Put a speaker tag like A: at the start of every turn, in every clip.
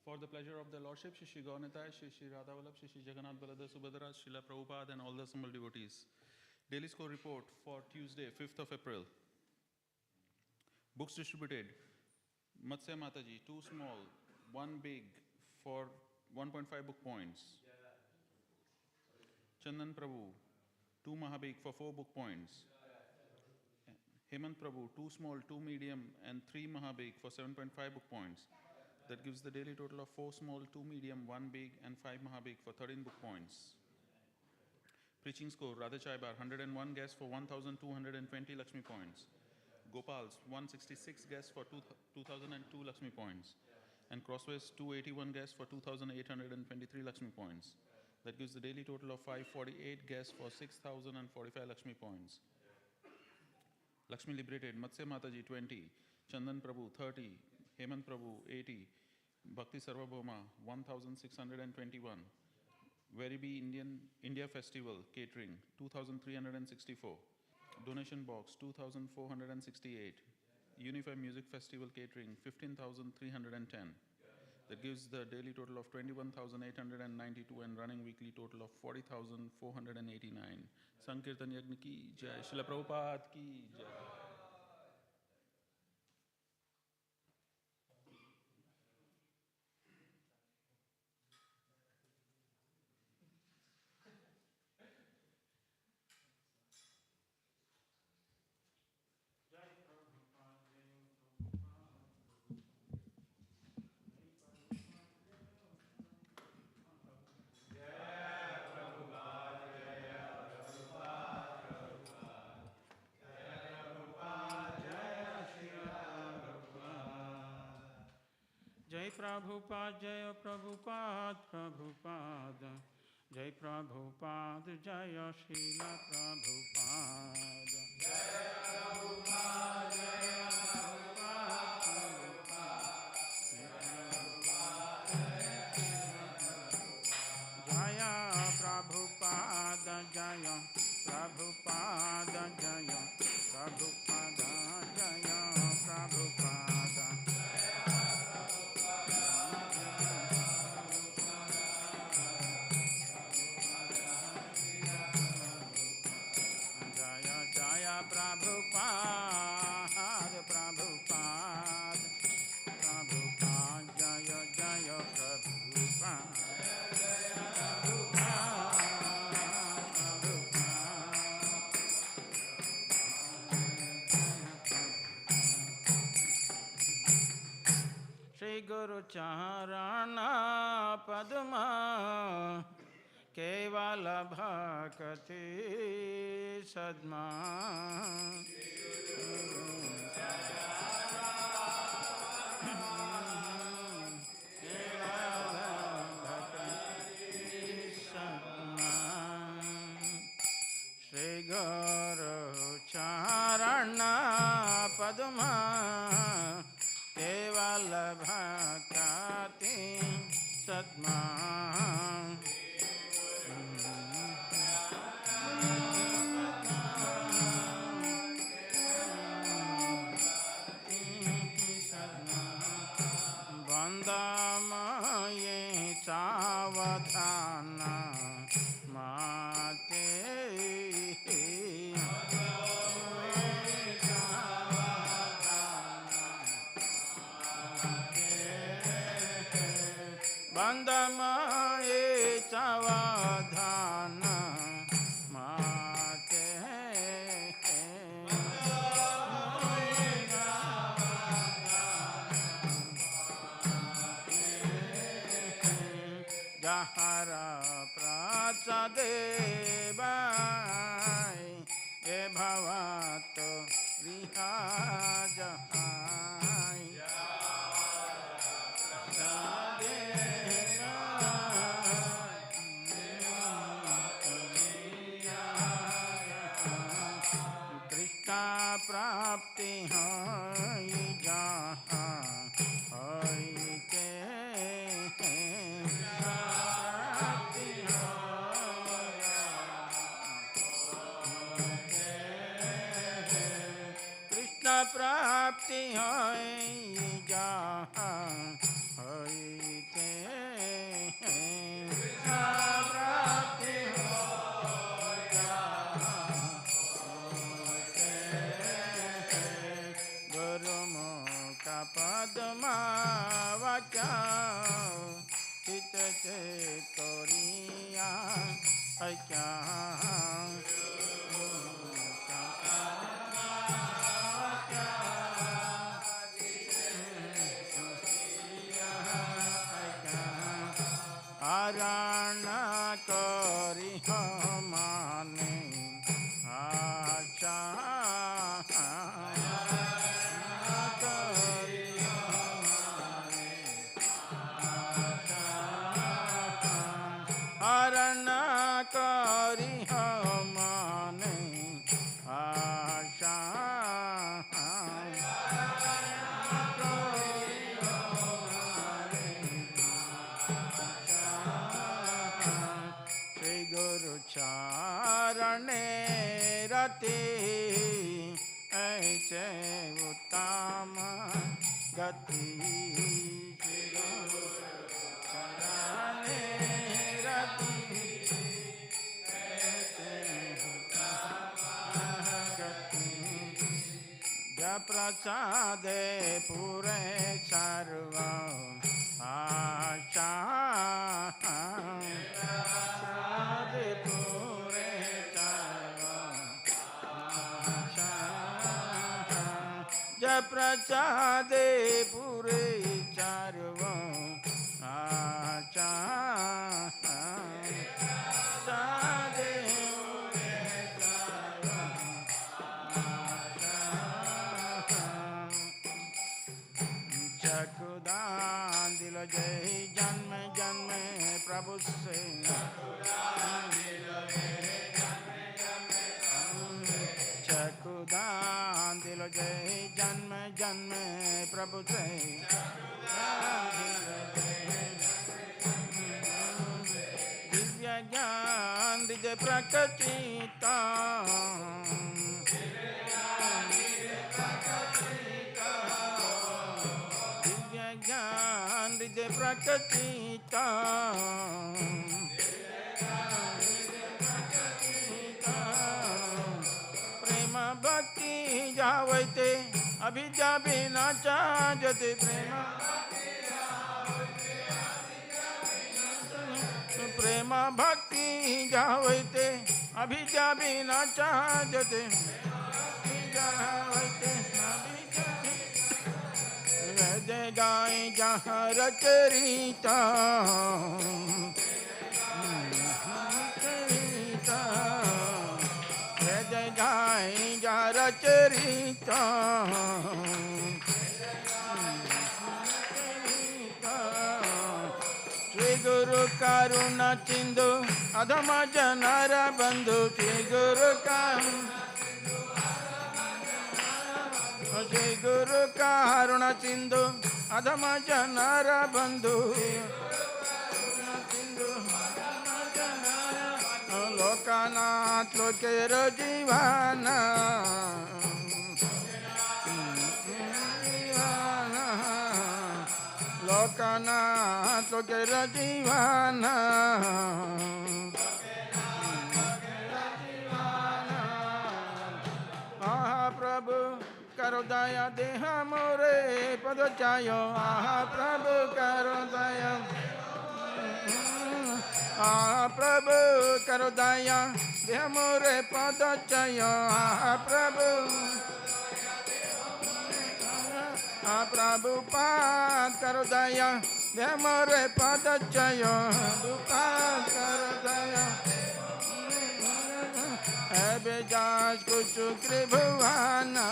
A: For the pleasure of the Lordship, Shri Gaurnitai, Shri Radha Vallabh, Shri Jagannath Balada Subhadra, Srila Prabhupada and all the assembled devotees. Daily score report for Tuesday, 5th of April. Books distributed. Matsya Mataji, 2 small, 1 big for 1.5 book points. Chandan Prabhu, 2 Mahabig for 4 book points. Hemant Prabhu, 2 small, 2 medium and 3 Mahabig for 7.5 book points. That gives the daily total of 4 small, 2 medium, 1 big and 5 Mahabig for 13 book points. Preaching score, Radha Chaibar, 101 guests for 1,220 Lakshmi points. Gopals, 166 guests for 2,002 Lakshmi points. And Crossways, 281 guests for 2,823 Lakshmi points. That gives the daily total of 548 guests for 6,045 Lakshmi points. Lakshmi liberated, Matsya Mataji, 20. Chandan Prabhu, 30. Hemant Prabhu, 80. Bhakti Sarvabhauma, 1,621. Veribi India Festival Catering, 2,364. Donation Box, 2,468. Unified Music Festival Catering, 15,310. That gives the daily total of 21,892 and running weekly total of 40,489. Sankirtan Yagna ki jai, Srila Prabhupada ki jai.
B: Jai Prabhupada, Jai Prabhupada, Prabhupada. Jai Prabhupada, Jai Srila Prabhupada. Jai Prabhupada, Jai Prabhupada, Jai Prabhupada, Jai Prabhupada, Jai Prabhupada. Prabhupada, Prabhupada, Prabhupada, Jaya Jaya Prabhupada. Shri Guru Charana Padma Kevala Bhakti Sadma. Shri Guru Charana Padma Kevala Bhakti Sadma. Vandamaye Savadhana Mate. Vandamaye Savadhana Mate. Jahara Prasadevai Ye Bhavato Vihajahai. Krishna Prapti Hai Jaha Hai Ke Prapti hai Arana kari hamane acha Arana kari hamane acha Charane rati aise uttama gati charane rati aise uttama gati ja prasade pure sarva acha प्रसादे पूरे चारवों आचा सादे पूरे चारवों चकुदान दिल जय जन्म जन्म प्रभु से चकुदान दिल जय जन्म जन्म प्रभु से दिव्य ज्ञान दिव्य प्रकटिता दिव्य ज्ञान दिव्य प्रकटिता भक्ति जावते अभिजा बिना चाहते प्रेम भक्ति जावते अभिजा बिना चाहते वेद गाय जहाँ रचरिता गाय जा चरिता श्री गुरु करुणा सिंधु अधम जनर बंधु श्री गुरु करुणा सिंधु अधम जनर बंधु लोकनाथ लोकेर जीवाना लोकनाथ लोकेर जीवाना आहा प्रभु करो दया देह मोरे पद चायो आहा प्रभु करो दया प्रभु करो दया देह मोरे पद चयो प्रभु प्रभुपाद करो दया देह मोरे पद चयो प्रभुपाद करो दया बेजाज कुछ कृभुवाना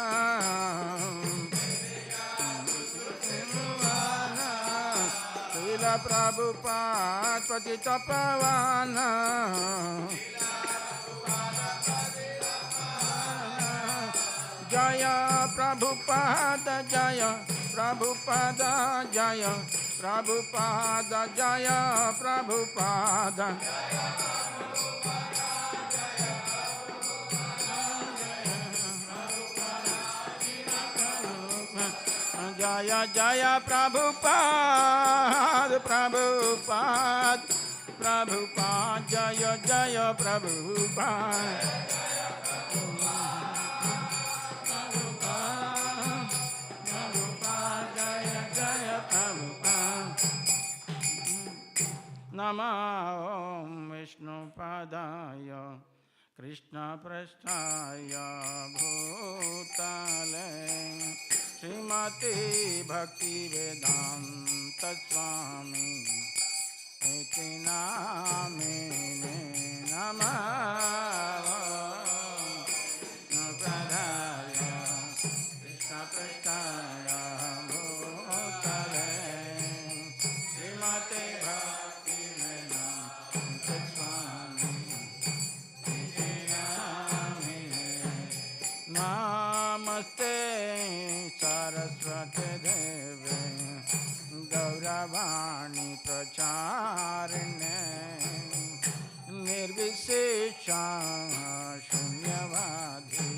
B: प्रभुपाद पतित पावना जय प्रभुपाद जय प्रभुपाद जय प्रभुपाद जय प्रभुपाद जय जय प्रभुपाद प्रभुपाद प्रभुपाद जय जय प्रभुपाद प्रभुपाद जय जय प्रभुपाद नमो विष्णुपादाय कृष्ण पृष्ठाय भूतले श्रीमते भक्तिवेदांत स्वामी iti namine namaha Pradaya Krishna Prasthaya Bhutale Śrīmate Bhaktivedanta Swami iti namine Namaste Saraswate Deve Gauravani Pracharine Nirvisesha Shunyavadhi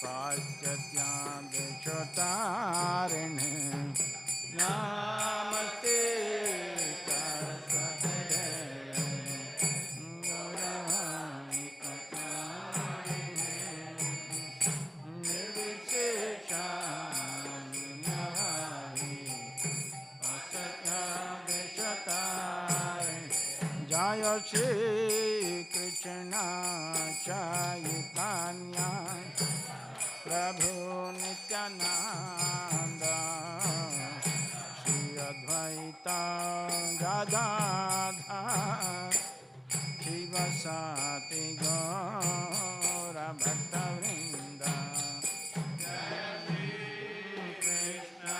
B: Pachatyande Chotarine Namaste Saraswate Deve Gauravani Pracharine Nirvisesha Jaya Shri Krishna Chaitanya Prabhu Nityananda Shri Advaita Gadadhar Shivasati Gaura Bhaktavrinda Jaya Shri Krishna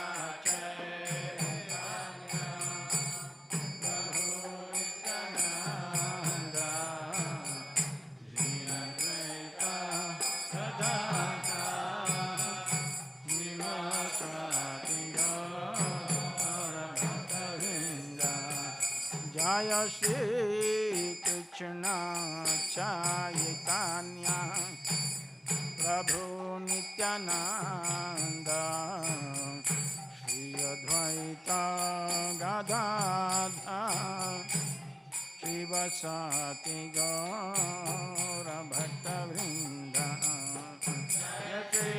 B: Jaya Shri Krishna Chaitanya Prabhu Nityananda Shri Advaita Gadadhar Shivasati Gaura Bhaktavrinda Jaya Shri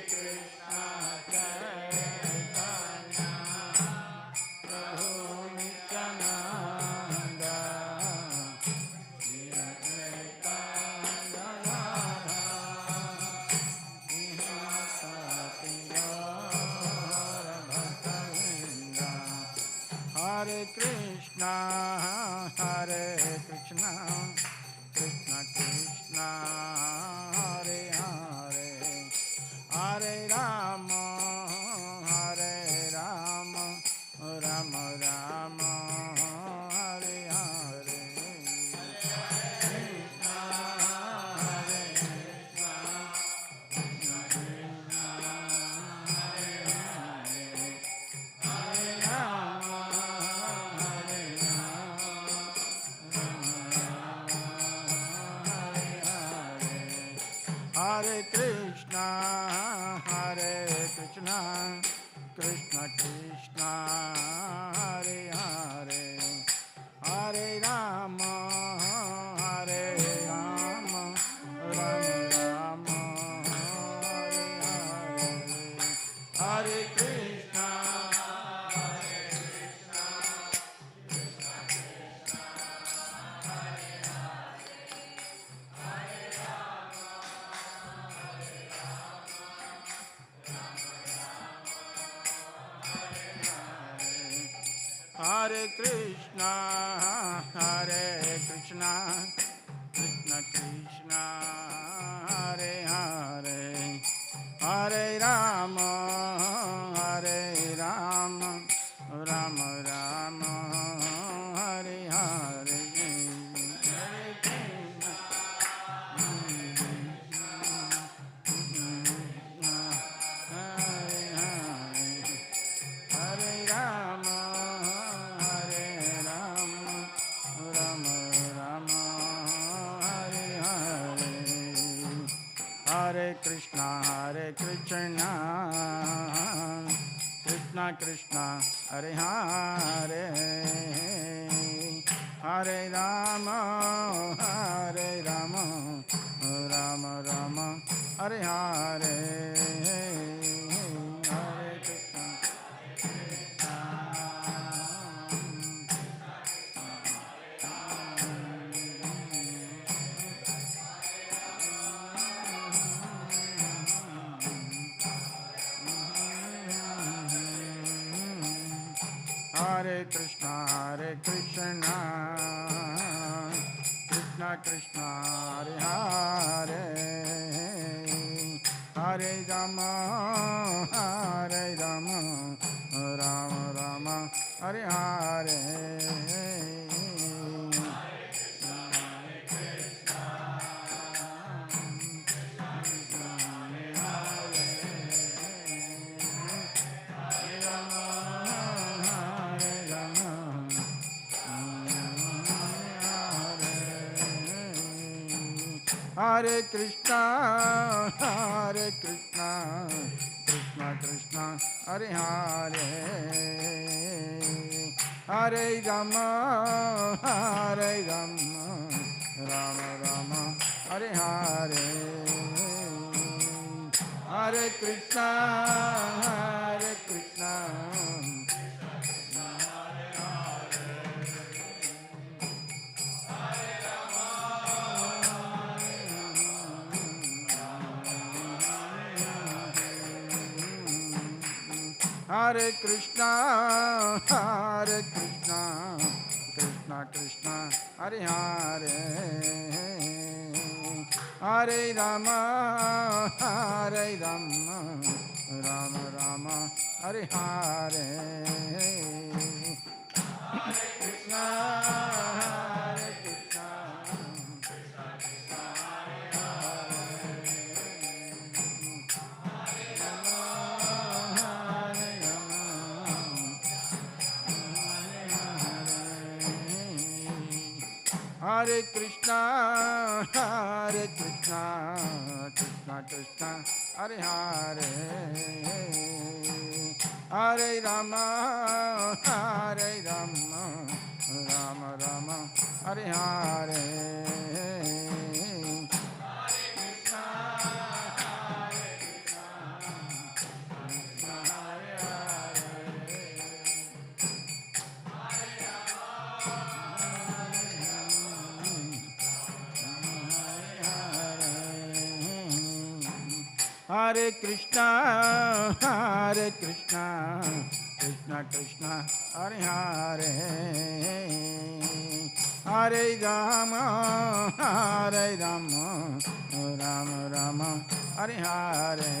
B: Krishna Chaitanya Prabhu Nityananda Shri Advaita Gadadhar Shivasati Gaura Bhaktavrinda Hare Krishna Krishna Krishna Hare Hare Hare Rama Rama Rama Hare Hare Krishna Hare Krishna Krishna Krishna Hare Hare Hare Rama Hare Hare Krishna Krishna Krishna Hare Hare Hare Rama Rama Rama Hare Hare Hare Krishna Hare Krishna Krishna Krishna Hare Hare Hare Rama Rama Rama Hare Hare Hare Krishna Hare Rama Hare Krishna Krishna Krishna Hare Hare Hare Rama Rama Rama Hare Hare Hare Krishna Hare Krishna Krishna, Krishna Krishna, Hare Hare, Hare Rama, Hare Rama, Rama Rama, Hare Hare. Hare Krishna, Hare Krishna, Krishna Krishna, Hare Hare, Hare Rama, Hare Rama, Rama Rama, Hare Hare, Hare Krishna, Hare Krishna, Hare Krishna, Hare Krishna, Krishna Krishna, Hare Hare, Hare Rama, Hare Rama, Rama Rama, Hare Hare, Hare Krishna, Hare Krishna, Hare Krishna, Hare Krishna, Krishna Krishna, Hare Hare, Hare Rama, Hare Rama, Rama Rama, Hare Hare, Hare Krishna, Hare Krishna, Krishna Krishna, Hare Hare, Hare Rama, Hare Rama, Rama Rama, Hare Hare,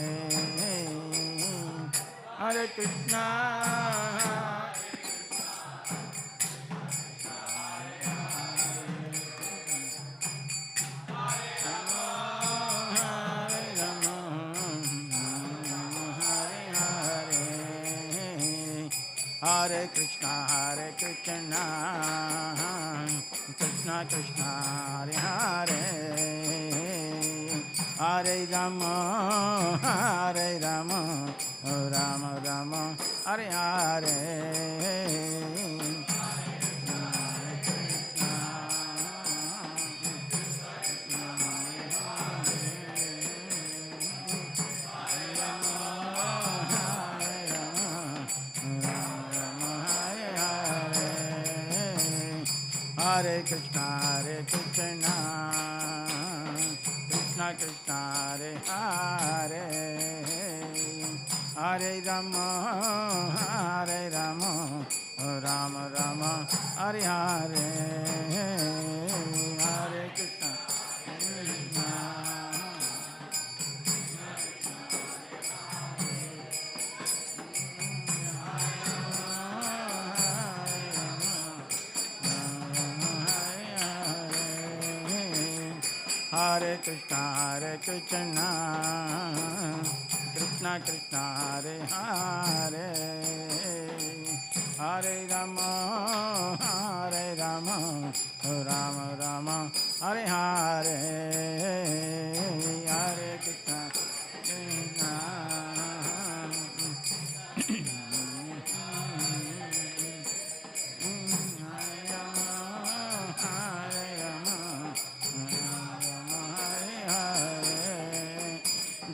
B: Hare Krishna, Hare Krishna, Hare Krishna, Krishna Krishna, Hare Hare, Hare Rama, Hare Rama, Rama Rama, Hare Hare, Hare Krishna, Hare Krishna, Krishna Krishna, Hare Hare, Hare Rama, Hare Rama, Rama Rama, Hare Hare, Hare Krishna, Krishna. Hare Krishna, Hare Krishna, Krishna Krishna, Hare Hare, Hare Rama, Hare Rama, Rama Rama, Hare Hare, Hare Krishna, Krishna.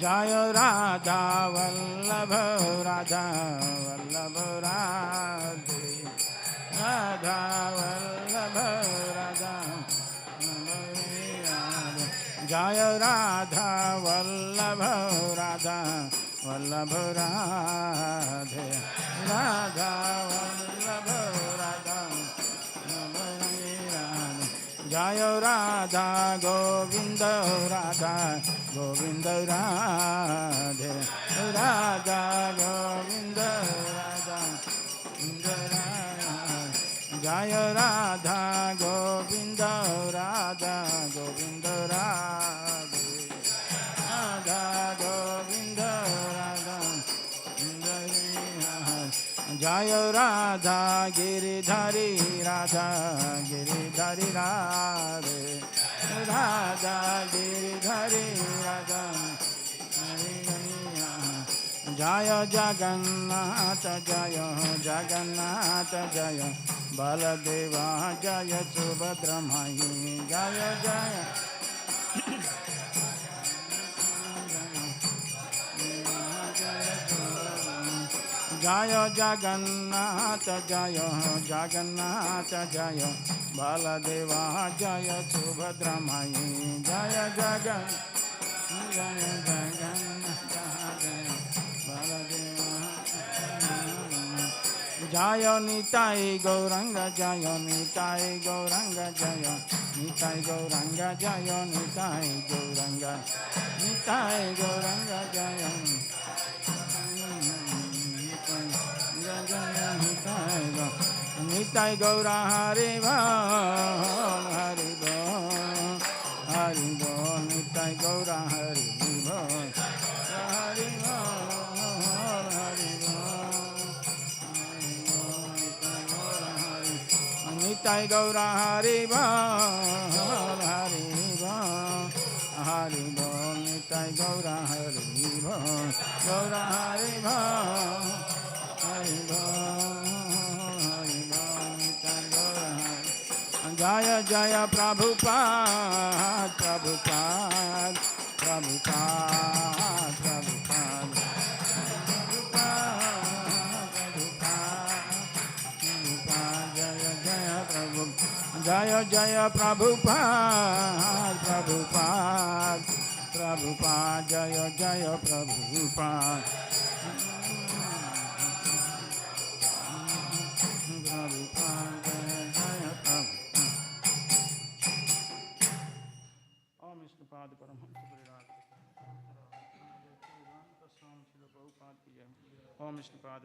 B: Jaya Radha Vallabha Radha Vallabha Radhe Radha Vallabha Radha Jaya Radha Vallabha Radha Vallabha Radhe Radha Vallabha Radha Jaya Radha Govinda Radha Govinda Radhe Radha Govinda Radha Govinda Radhe Jaya Radha Govinda Radha Govinda Radhe Radha Govinda Radha Govinda Radhe Jaya Radha Giridhari Radha Giridhari Radhe Radha Giridhari Radha Jaya Jagannath Jaya Jagannath Jaya Baladeva Jaya Subhadra Mahi Jaya Jaya Jaya Jagannath Jaya Jagannath Jaya Baladeva Jaya Subhadra Mahi Jaya Jagannath Jaya Jagannath Jaya Baladeva Jaya Nitai Gauranga Jaya Nitai Gauranga Jaya Nitai Gauranga Jaya Nitai Gauranga Nitai Gauranga Jaya Nitai Gaura Hare Bol Hare Bol Hare Bol Nitai Gaura Hare Bol Hare Bol Hare Bol Nitai Gaura Hare Bol Hare Bol Hare Bol Nitai Gaura Hare Bol Gaura Hare Bol Hare Bol Jaya Jaya Prabhupada Prabhupada Prabhupada Prabhupada Jaya Jaya Prabhupada Prabhupada Prabhupada Jaya Jaya Prabhupada Om Śrīmad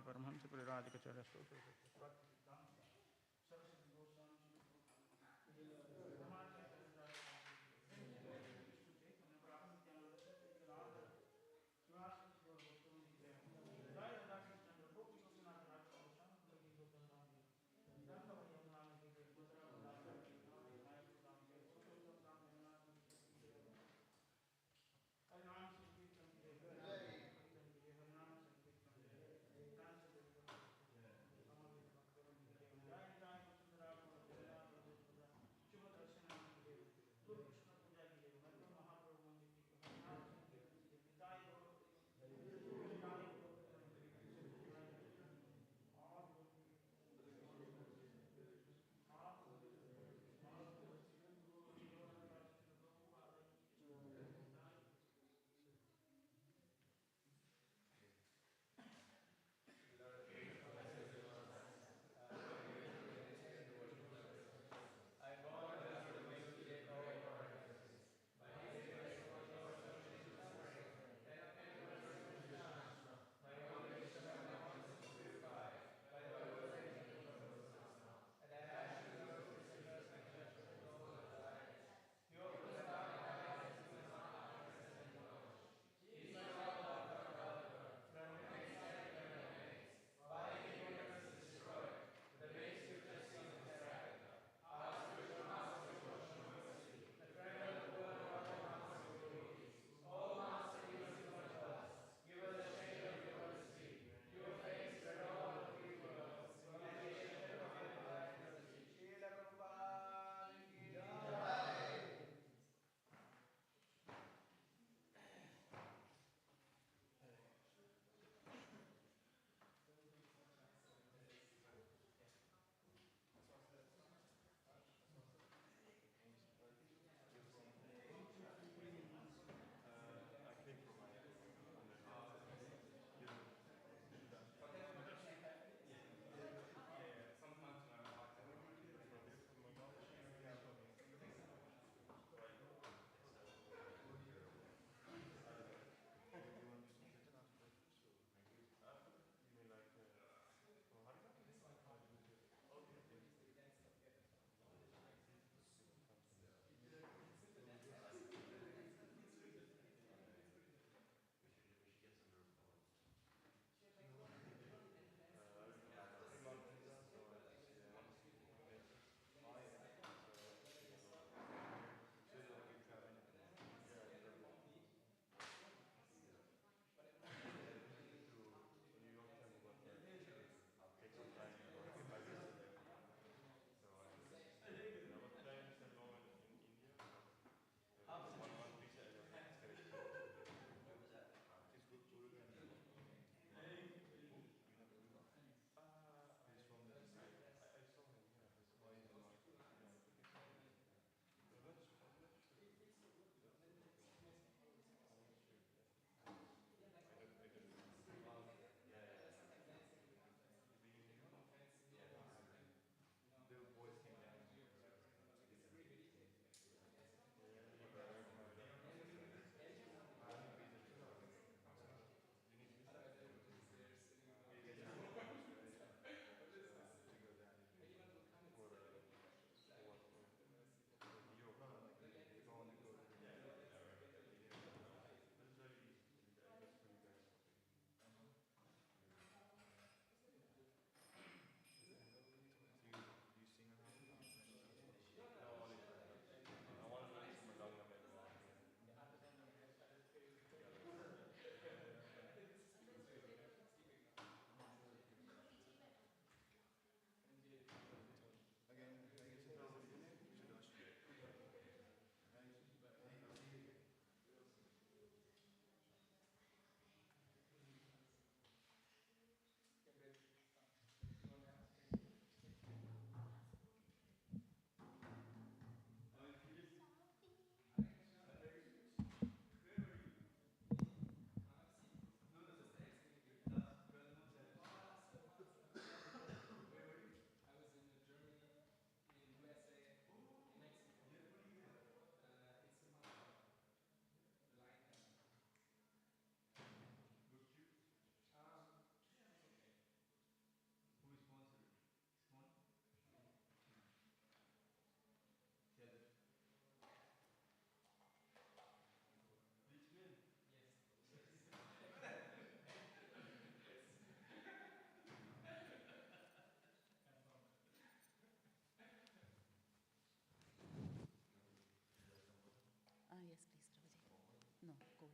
C: Gold.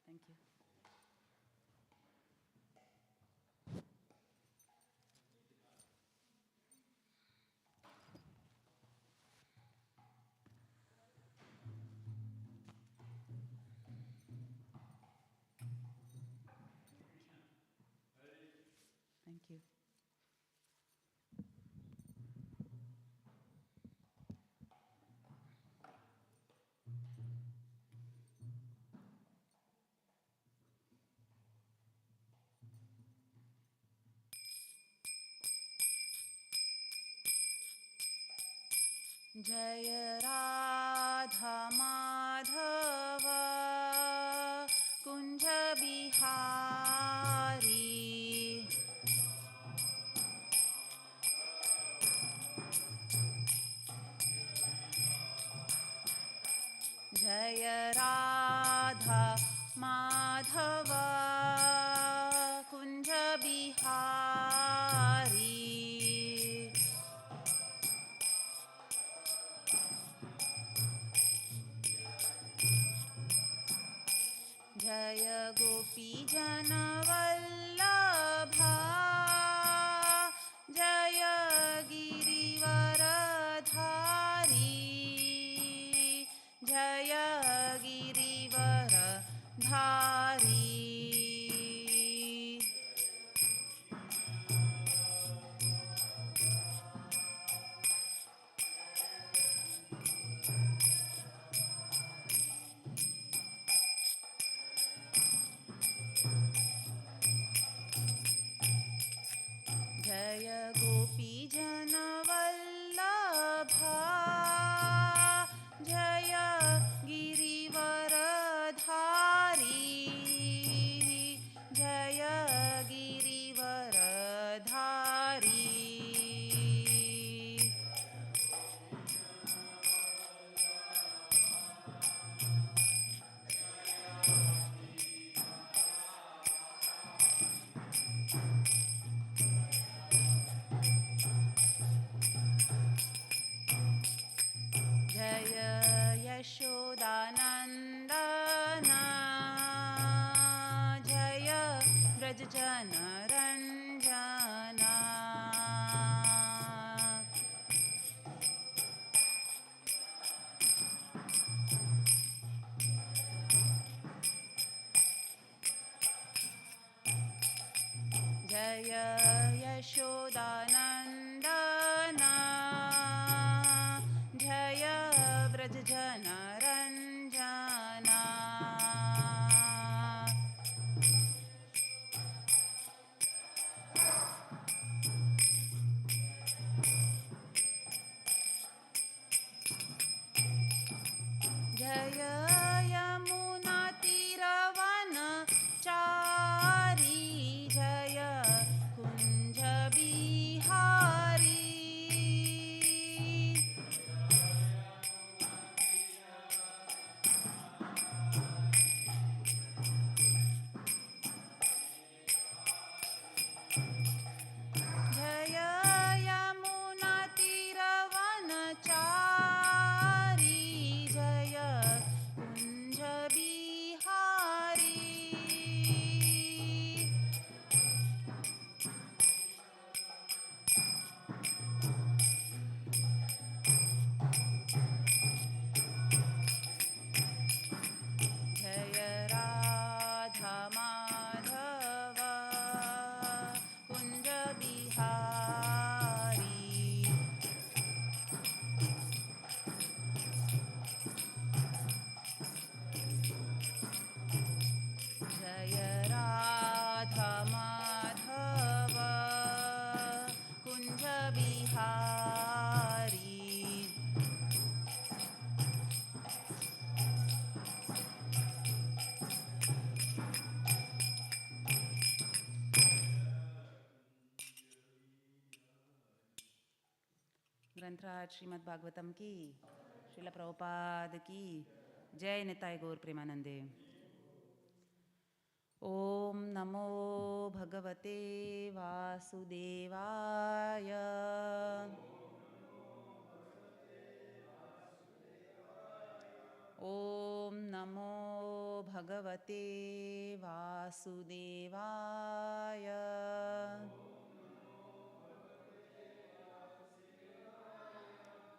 C: Thank you. Thank you. जय राधा माधव कुंज बिहारी जय राधा माधव कुंज बिहारी जय गोपी जनवल्लभा जय गिरिवरधारी जय गिरिवरधारी जय गोपी जनवल्लभा जय गिरिवरधारी जय गिरिवरधारी जय यशोदानन्दना जय व्रजजनरञ्जना जय यशोदानन्दना जय व्रजजनरञ्जना जय यमुना तीरवनचारी जय कुञ्ज बिहारी जय यमुना तीरवनचारी जय कुञ्ज बिहारी जय राधा माधव कुंज बिहारी जय राधा माधव कुंज बिहारी ग्रंथराज श्रीमद् भागवतम की श्रील प्रभुपाद की जय निताय गौर प्रेमानंदे। ओम नमो भगवते वासुदेवाय ओम नमो Bhagavate Vasudevaya.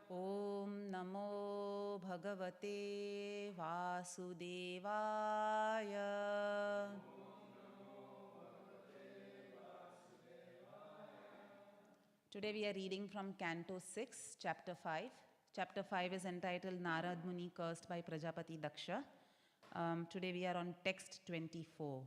C: Om Namo Bhagavate Vasudevaya. Today we are reading from Canto 6, Chapter 5. Chapter 5 is entitled Narad Muni Cursed by Prajapati Daksha. Today we are on text 24.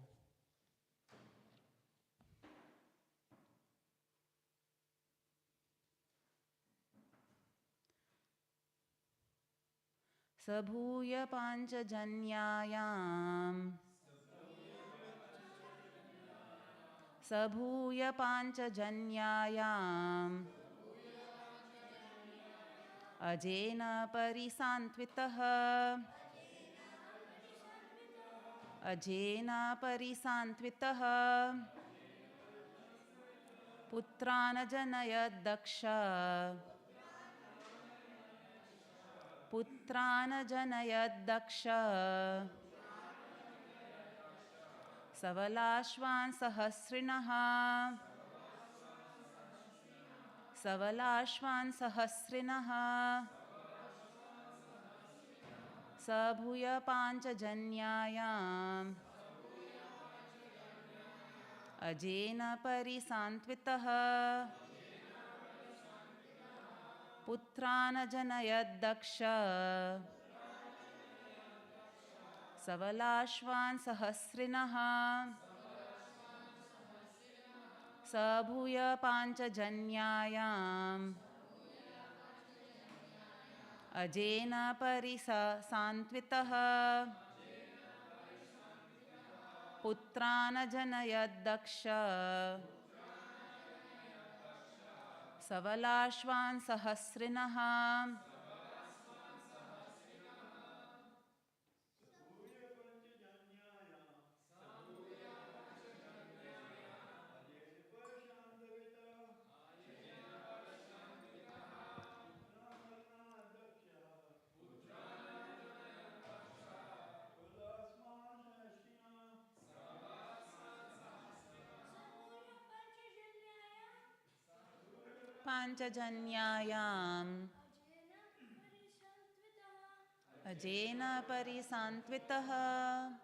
C: Sabhuya Panchajanyayam Sabhuya Panchajanyayam Ajena Parisantvitaha Ajena Parisantvitaha Putrana Janayad Daksha Putrana Janayad Daksha Savalashvan Sahasrinaha Savalashvan Sahasrinaha Sabhuya Panchajanyayam Ajena Parisantvitaha Putrana Janayad Daksha Savalashvan Sahasrinaha Sabhuya Panchajanyayam Ajena Parisantvitaha Putrana Janayad Daksha Savalashvan Sahasrinaha Panchajanyayam Ajena Parisantvitaha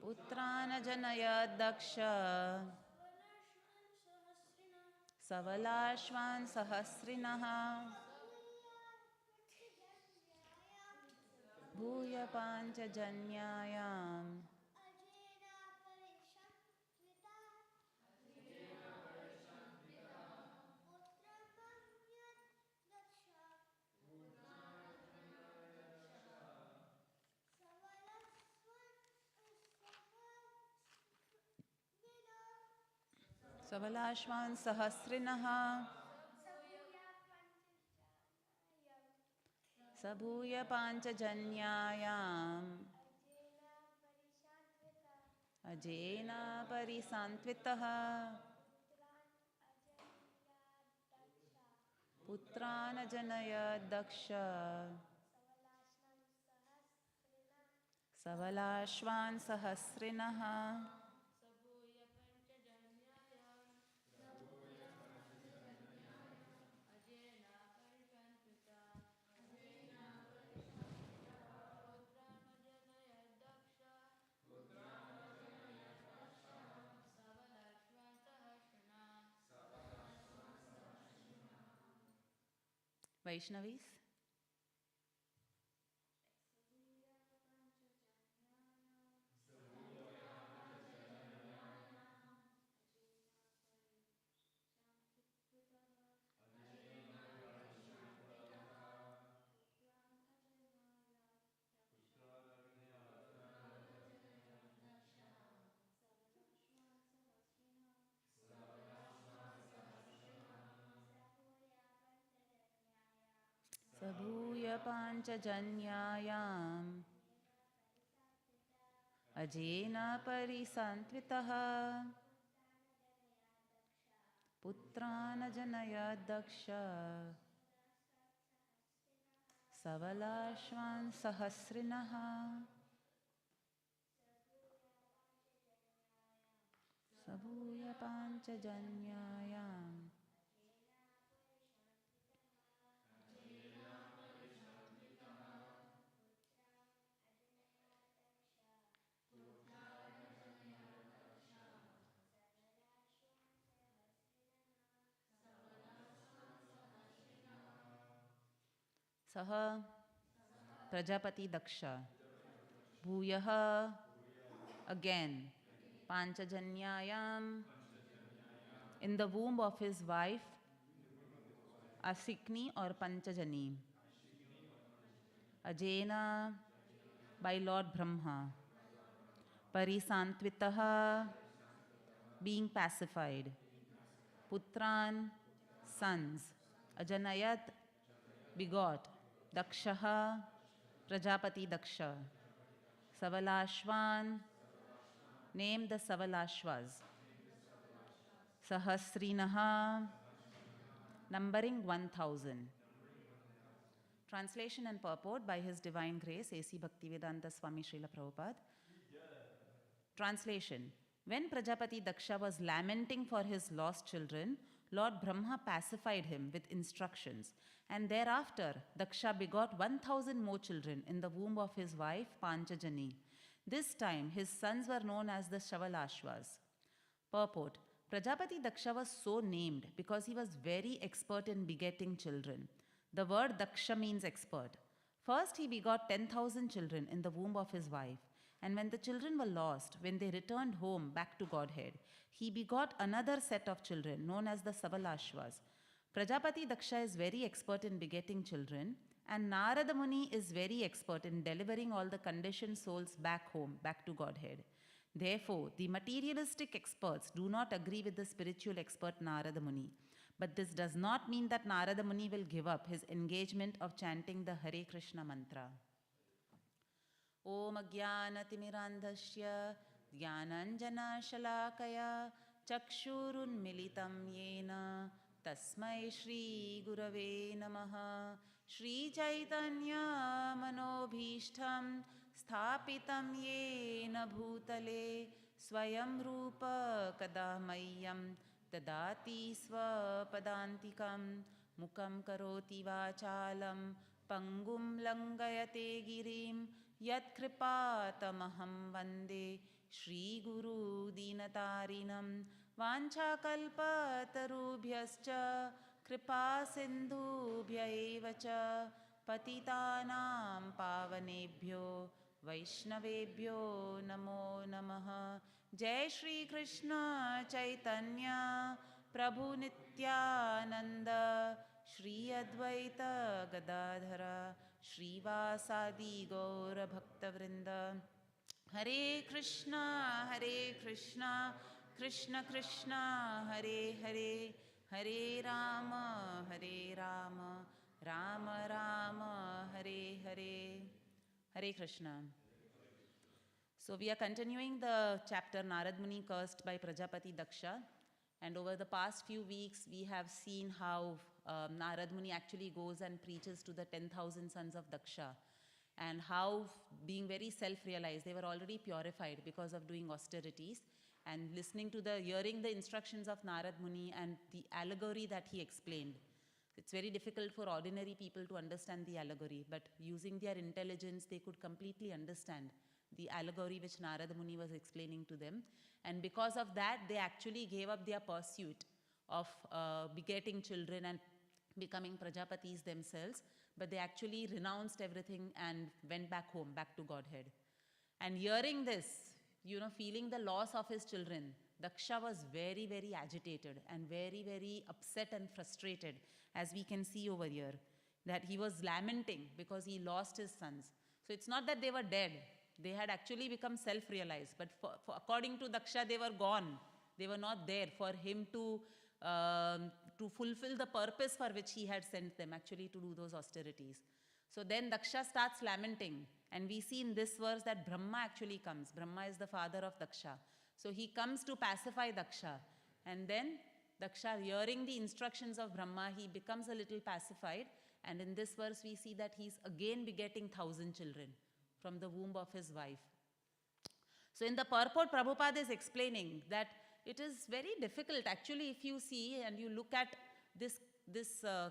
C: Putrana Janayad Daksha Savalashvan Sahasrinaha Bhuya Panchajanyayam Savalashvan Sahasrinaha Sabhuya Panchajanyayam Ajena Parisantvitaha Putrana Janayad Daksha Savalashvan Sahasrinaha Vaishnavis. Sabhuya Panchajanyayam Ajena Parisantvitaha Putrana Janayad Daksha Savalashvan Sahasrinaha Sabhuya Panchajanyayam Saha Prajapati Daksha Bhuyaha again Panchajanyayam in the womb of his wife Asikni or Panchajani Ajena by Lord Brahma Parisanttvitaha being pacified Putran sons Ajanayat begot Dakshaha Prajapati Daksha Savalashvan named the Savalashvas Sahasrinaha numbering 1000. Translation and purport by His Divine Grace A.C. Bhaktivedanta Swami Srila Prabhupada. Translation. When Prajapati Daksha was lamenting for his lost children, Lord Brahma pacified him with instructions, and thereafter Daksha begot 1000 more children in the womb of his wife Panchajani. This time his sons were known as the Shavalashvas. Purport. Prajapati Daksha was so named because he was very expert in begetting children. The word Daksha means expert. First he begot 10,000 children in the womb of his wife, and when the children were lost, when they returned home back to Godhead, he begot another set of children known as the Savalashvas. Prajapati Daksha is very expert in begetting children, and Narada Muni is very expert in delivering all the conditioned souls back home, back to Godhead. Therefore, the materialistic experts do not agree with the spiritual expert Narada Muni. But this does not mean that Narada Muni will give up his engagement of chanting the Hare Krishna mantra. Om Ajnanatirmirandhasya Jnananjana Shalakaya Chakshurunmilitam Yena Tasmai Shri Gurave Namaha Shri Chaitanya Manobhishtam Sthapitam Yena Bhutale Swayam Rupa Kadamayyam Dadati Swapadantikam Mukam Karoti Vachalam Pangum Langayate Girim Yat Kripatamaham Vande Shri Guru Dinatarinam Vancha Kalpatarubhyascha Kripa Sindhubhya evacha Patitanam Pavanebhyo Vaishnavebhyo Namo Namaha Jai Shri Krishna Chaitanya Prabhu Nityananda Shri Advaita Gadadhara Shri Vasadi Gaura Bhaktavrinda Hare Krishna Krishna Krishna Hare Hare Hare Rama Rama Rama Hare Hare Hare Krishna. So we are continuing the chapter Narad Muni cursed by Prajapati Daksha, and over the past few weeks we have seen how Narad Muni actually goes and preaches to the 10,000 sons of Daksha, and how, being very self-realized, they were already purified because of doing austerities, and hearing the instructions of Narad Muni and the allegory that he explained. It's very difficult for ordinary people to understand the allegory, but using their intelligence, they could completely understand the allegory which Narada Muni was explaining to them. And because of that, they actually gave up their pursuit of begetting children and becoming Prajapatis themselves, but they actually renounced everything and went back home, back to Godhead. And hearing this, feeling the loss of his children, Daksha was very, very agitated and very, very upset and frustrated, as we can see over here, that he was lamenting because he lost his sons. So it's not that they were dead. They had actually become self-realized, but according to Daksha, they were gone. They were not there for him to fulfill the purpose for which he had sent them, actually to do those austerities. So then Daksha starts lamenting, and we see in this verse that Brahma actually comes. Brahma is the father of Daksha. So he comes to pacify Daksha, and then Daksha, hearing the instructions of Brahma, he becomes a little pacified, And in this verse, we see that he's again begetting 1,000 children from the womb of his wife. So in the purport, Prabhupada is explaining that it is very difficult. Actually, if you see and you look at this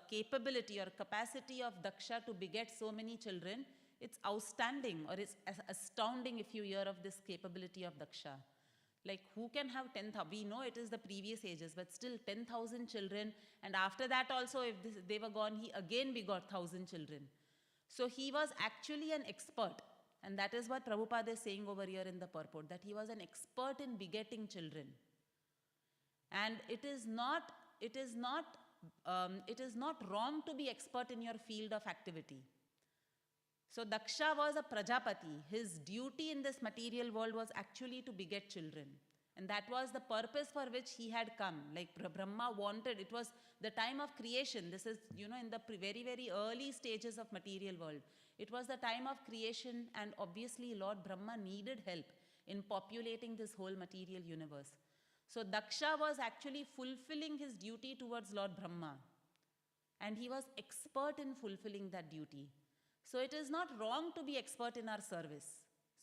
C: capability or capacity of Daksha to beget so many children, it's outstanding, or it's astounding if you hear of this capability of Daksha. Like, who can have 10,000? We know it is the previous ages, but still 10,000 children. And after that also, if they were gone, he again begot 1,000 children. So he was actually an expert. And that is what Prabhupada is saying over here in the purport, that he was an expert in begetting children. And it is not wrong to be expert in your field of activity. So Daksha was a Prajapati. His duty in this material world was actually to beget children. And that was the purpose for which he had come. Like Brahma wanted, it was the time of creation. This is, in the very, very early stages of material world. It was the time of creation, and obviously Lord Brahma needed help in populating this whole material universe. So Daksha was actually fulfilling his duty towards Lord Brahma. And he was expert in fulfilling that duty. So it is not wrong to be expert in our service.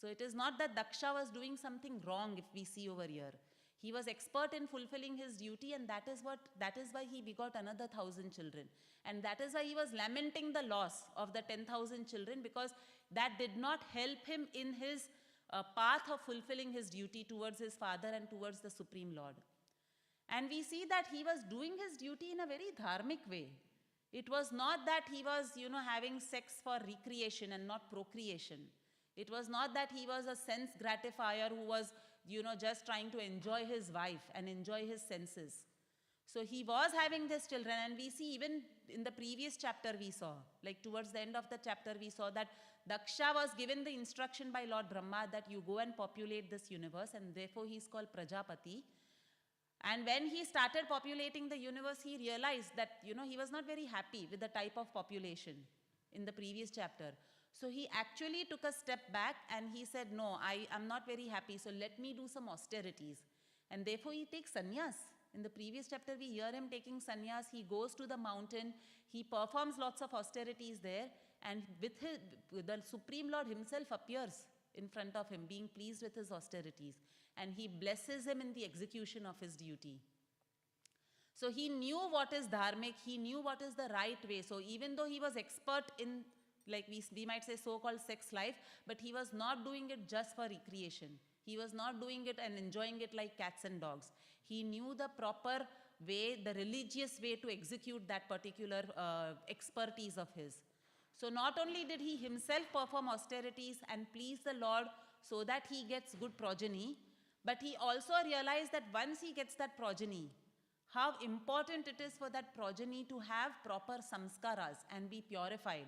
C: So it is not that Daksha was doing something wrong if we see over here. He was expert in fulfilling his duty, and that is why he begot another 1,000 children. And that is why he was lamenting the loss of the 10,000 children, because that did not help him in his path of fulfilling his duty towards his father and towards the Supreme Lord. And we see that he was doing his duty in a very dharmic way. It was not that he was, having sex for recreation and not procreation. It was not that he was a sense gratifier who was, just trying to enjoy his wife and enjoy his senses. So he was having these children, and we see even in the previous chapter we saw, like towards the end of the chapter we saw that Daksha was given the instruction by Lord Brahma that you go and populate this universe, and therefore he is called Prajapati. And when he started populating the universe, he realized that, he was not very happy with the type of population in the previous chapter. So he actually took a step back and he said, no, I am not very happy, so let me do some austerities. And therefore he takes sannyas. In the previous chapter, we hear him taking sannyas. He goes to the mountain, he performs lots of austerities there, and the Supreme Lord himself appears in front of him, being pleased with his austerities. And he blesses him in the execution of his duty. So he knew what is dharmic, he knew what is the right way. So even though he was expert in, like we might say, so-called sex life, but he was not doing it just for recreation. He was not doing it and enjoying it like cats and dogs. He knew the proper way, the religious way to execute that particular expertise of his. So not only did he himself perform austerities and please the Lord so that he gets good progeny, but he also realized that once he gets that progeny, how important it is for that progeny to have proper samskaras and be purified.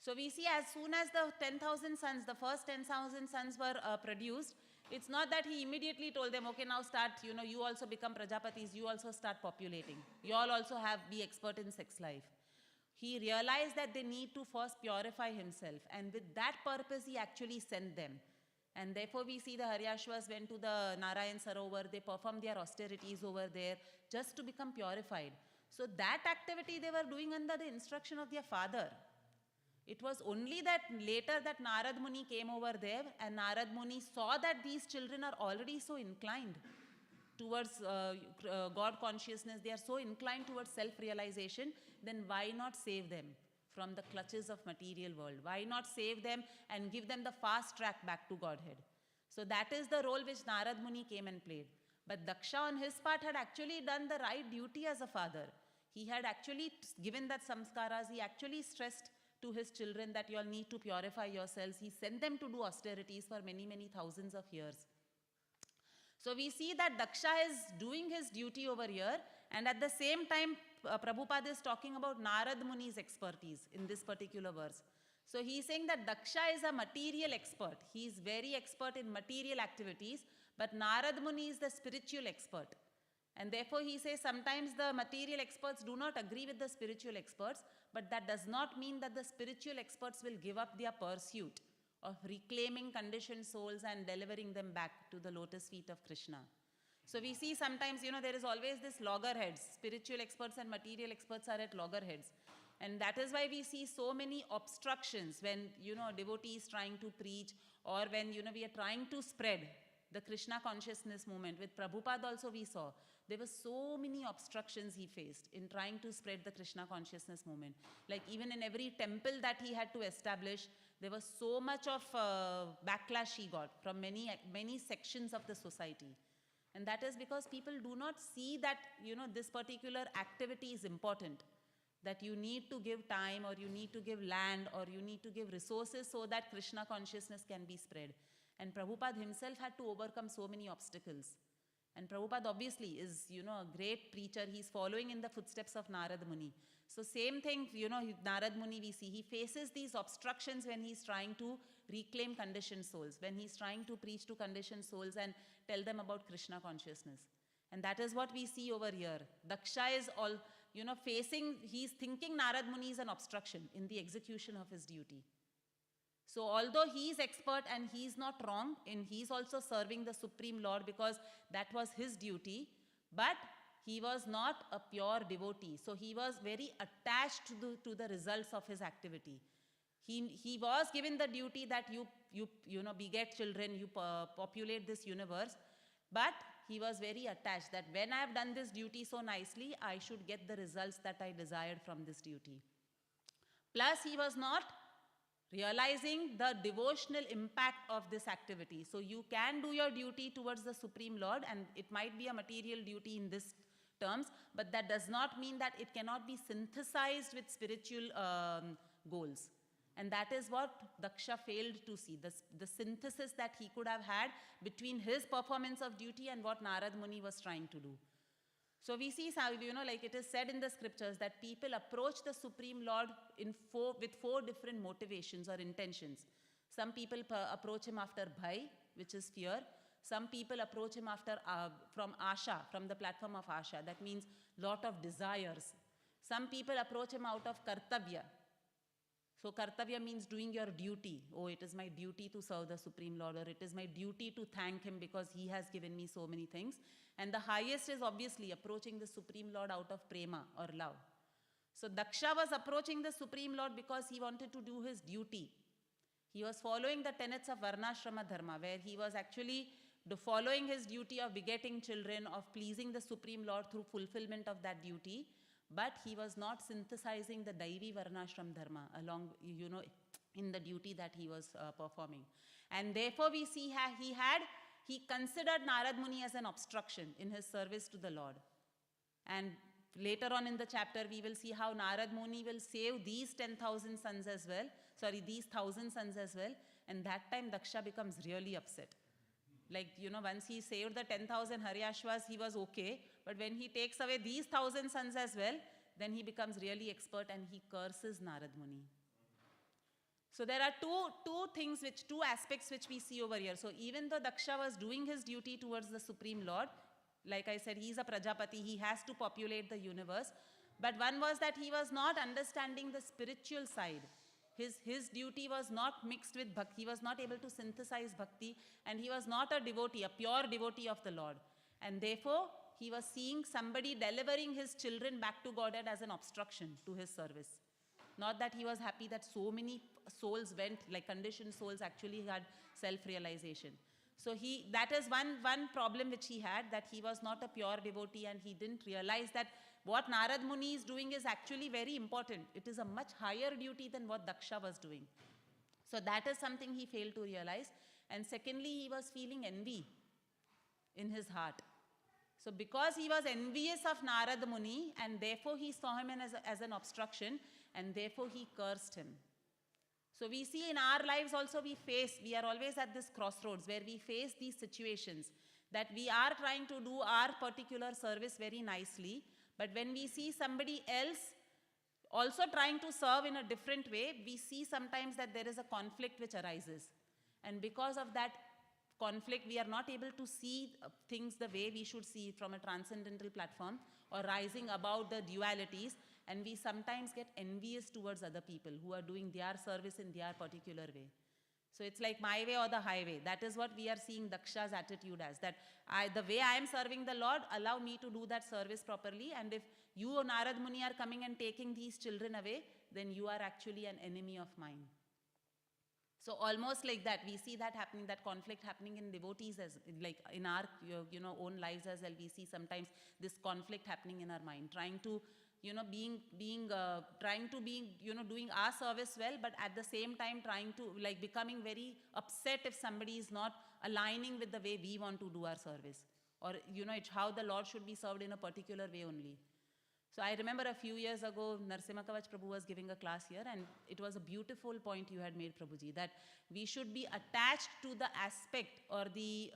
C: So we see as soon as the 10,000 sons, the first 10,000 sons were produced, it's not that he immediately told them, okay, now start, you also become Prajapatis, you also start populating. You all also be expert in sex life. He realized that they need to first purify himself, and with that purpose, he actually sent them. And therefore, we see the Haryashvas went to the Narayan Sarovar, they performed their austerities over there just to become purified. So that activity they were doing under the instruction of their father. It was only that later that Narad Muni came over there, and Narad Muni saw that these children are already so inclined towards God consciousness, they are so inclined towards self-realization, then why not save them from the clutches of material world? Why not save them and give them the fast track back to Godhead? So that is the role which Narad Muni came and played. But Daksha on his part had actually done the right duty as a father. He had actually given that samskaras, he actually stressed to his children that you all need to purify yourselves. He sent them to do austerities for many, many thousands of years. So we see that Daksha is doing his duty over here, and at the same time, Prabhupada is talking about Narad Muni's expertise in this particular verse. So he is saying that Daksha is a material expert. He is very expert in material activities, but Narad Muni is the spiritual expert. And therefore he says sometimes the material experts do not agree with the spiritual experts, but that does not mean that the spiritual experts will give up their pursuit of reclaiming conditioned souls and delivering them back to the lotus feet of Krishna. So we see sometimes, there is always this loggerheads. Spiritual experts and material experts are at loggerheads. And that is why we see so many obstructions when, a devotee is trying to preach, or when, we are trying to spread the Krishna consciousness movement. With Prabhupada also we saw, there were so many obstructions he faced in trying to spread the Krishna consciousness movement. Like even in every temple that he had to establish, there was so much of backlash he got from many sections of the society. And that is because people do not see that, this particular activity is important. That you need to give time, or you need to give land, or you need to give resources so that Krishna consciousness can be spread. And Prabhupada himself had to overcome so many obstacles. And Prabhupada obviously is, a great preacher. He's following in the footsteps of Narad Muni. So same thing, Narad Muni we see, he faces these obstructions when he's trying to reclaim conditioned souls, when he's trying to preach to conditioned souls and tell them about Krishna consciousness. And that is what we see over here. Daksha is all, he's thinking Narad Muni is an obstruction in the execution of his duty. So although he is expert and he is not wrong, and he is also serving the Supreme Lord because that was his duty, but he was not a pure devotee. So he was very attached to the results of his activity. He was given the duty that you beget children, you populate this universe, but he was very attached that when I have done this duty so nicely, I should get the results that I desired from this duty. Plus, he was not realizing the devotional impact of this activity. So you can do your duty towards the Supreme Lord, and it might be a material duty in this terms, but that does not mean that it cannot be synthesized with spiritual goals. And that is what Daksha failed to see, the synthesis that he could have had between his performance of duty and what Narad Muni was trying to do. So we see, like it is said in the scriptures, that people approach the Supreme Lord with 4 different motivations or intentions. Some people approach him after bhai, which is fear. Some people approach him from asha, from the platform of asha. That means lot of desires. Some people approach him out of kartavya. So kartavya means doing your duty. Oh, it is my duty to serve the Supreme Lord, or it is my duty to thank him because he has given me so many things. And the highest is obviously approaching the Supreme Lord out of prema or love. So Daksha was approaching the Supreme Lord because he wanted to do his duty. He was following the tenets of Varnashrama Dharma, where he was actually following his duty of begetting children, of pleasing the Supreme Lord through fulfillment of that duty. But he was not synthesizing the Daivi Varnashram Dharma along, in the duty that he was performing. And therefore we see he considered Narad Muni as an obstruction in his service to the Lord. And later on in the chapter, we will see how Narad Muni will save these 10,000 sons as well, these 1,000 sons as well. And that time Daksha becomes really upset. Like, once he saved the 10,000 Haryashvas, he was okay. But when he takes away these 1,000 sons as well, then he becomes really expert and he curses Narad Muni. So there are two aspects which we see over here. So even though Daksha was doing his duty towards the Supreme Lord, like I said, he's a Prajapati, he has to populate the universe. But one was that he was not understanding the spiritual side. His duty was not mixed with bhakti. He was not able to synthesize bhakti, and he was not a devotee, a pure devotee of the Lord. And therefore, he was seeing somebody delivering his children back to Godhead as an obstruction to his service. Not that he was happy that so many souls went, like conditioned souls actually had self-realization. So that is one problem which he had, that he was not a pure devotee and he didn't realize that what Narad Muni is doing is actually very important. It is a much higher duty than what Daksha was doing. So that is something he failed to realize. And secondly, he was feeling envy in his heart. So because he was envious of Narad Muni, and therefore he saw him as an obstruction, and therefore he cursed him. So we see in our lives also we are always at this crossroads where we face these situations that we are trying to do our particular service very nicely, but when we see somebody else also trying to serve in a different way, we see sometimes that there is a conflict which arises. And because of that conflict, we are not able to see things the way we should see from a transcendental platform or rising above the dualities, and we sometimes get envious towards other people who are doing their service in their particular way. So it's like my way or the highway. That is what we are seeing Daksha's attitude as. That the way I am serving the Lord, allow me to do that service properly. And if you, Narad Muni, are coming and taking these children away, then you are actually an enemy of mine. So almost like that, we see that happening, that conflict happening in devotees as, like in our own lives as well. We see sometimes this conflict happening in our mind, trying to doing our service well, but at the same time trying to, like, becoming very upset if somebody is not aligning with the way we want to do our service. Or, it's how the Lord should be served in a particular way only. So I remember a few years ago, Narasimha Kavach Prabhu was giving a class here, and it was a beautiful point you had made, Prabhuji, that we should be attached to the aspect or the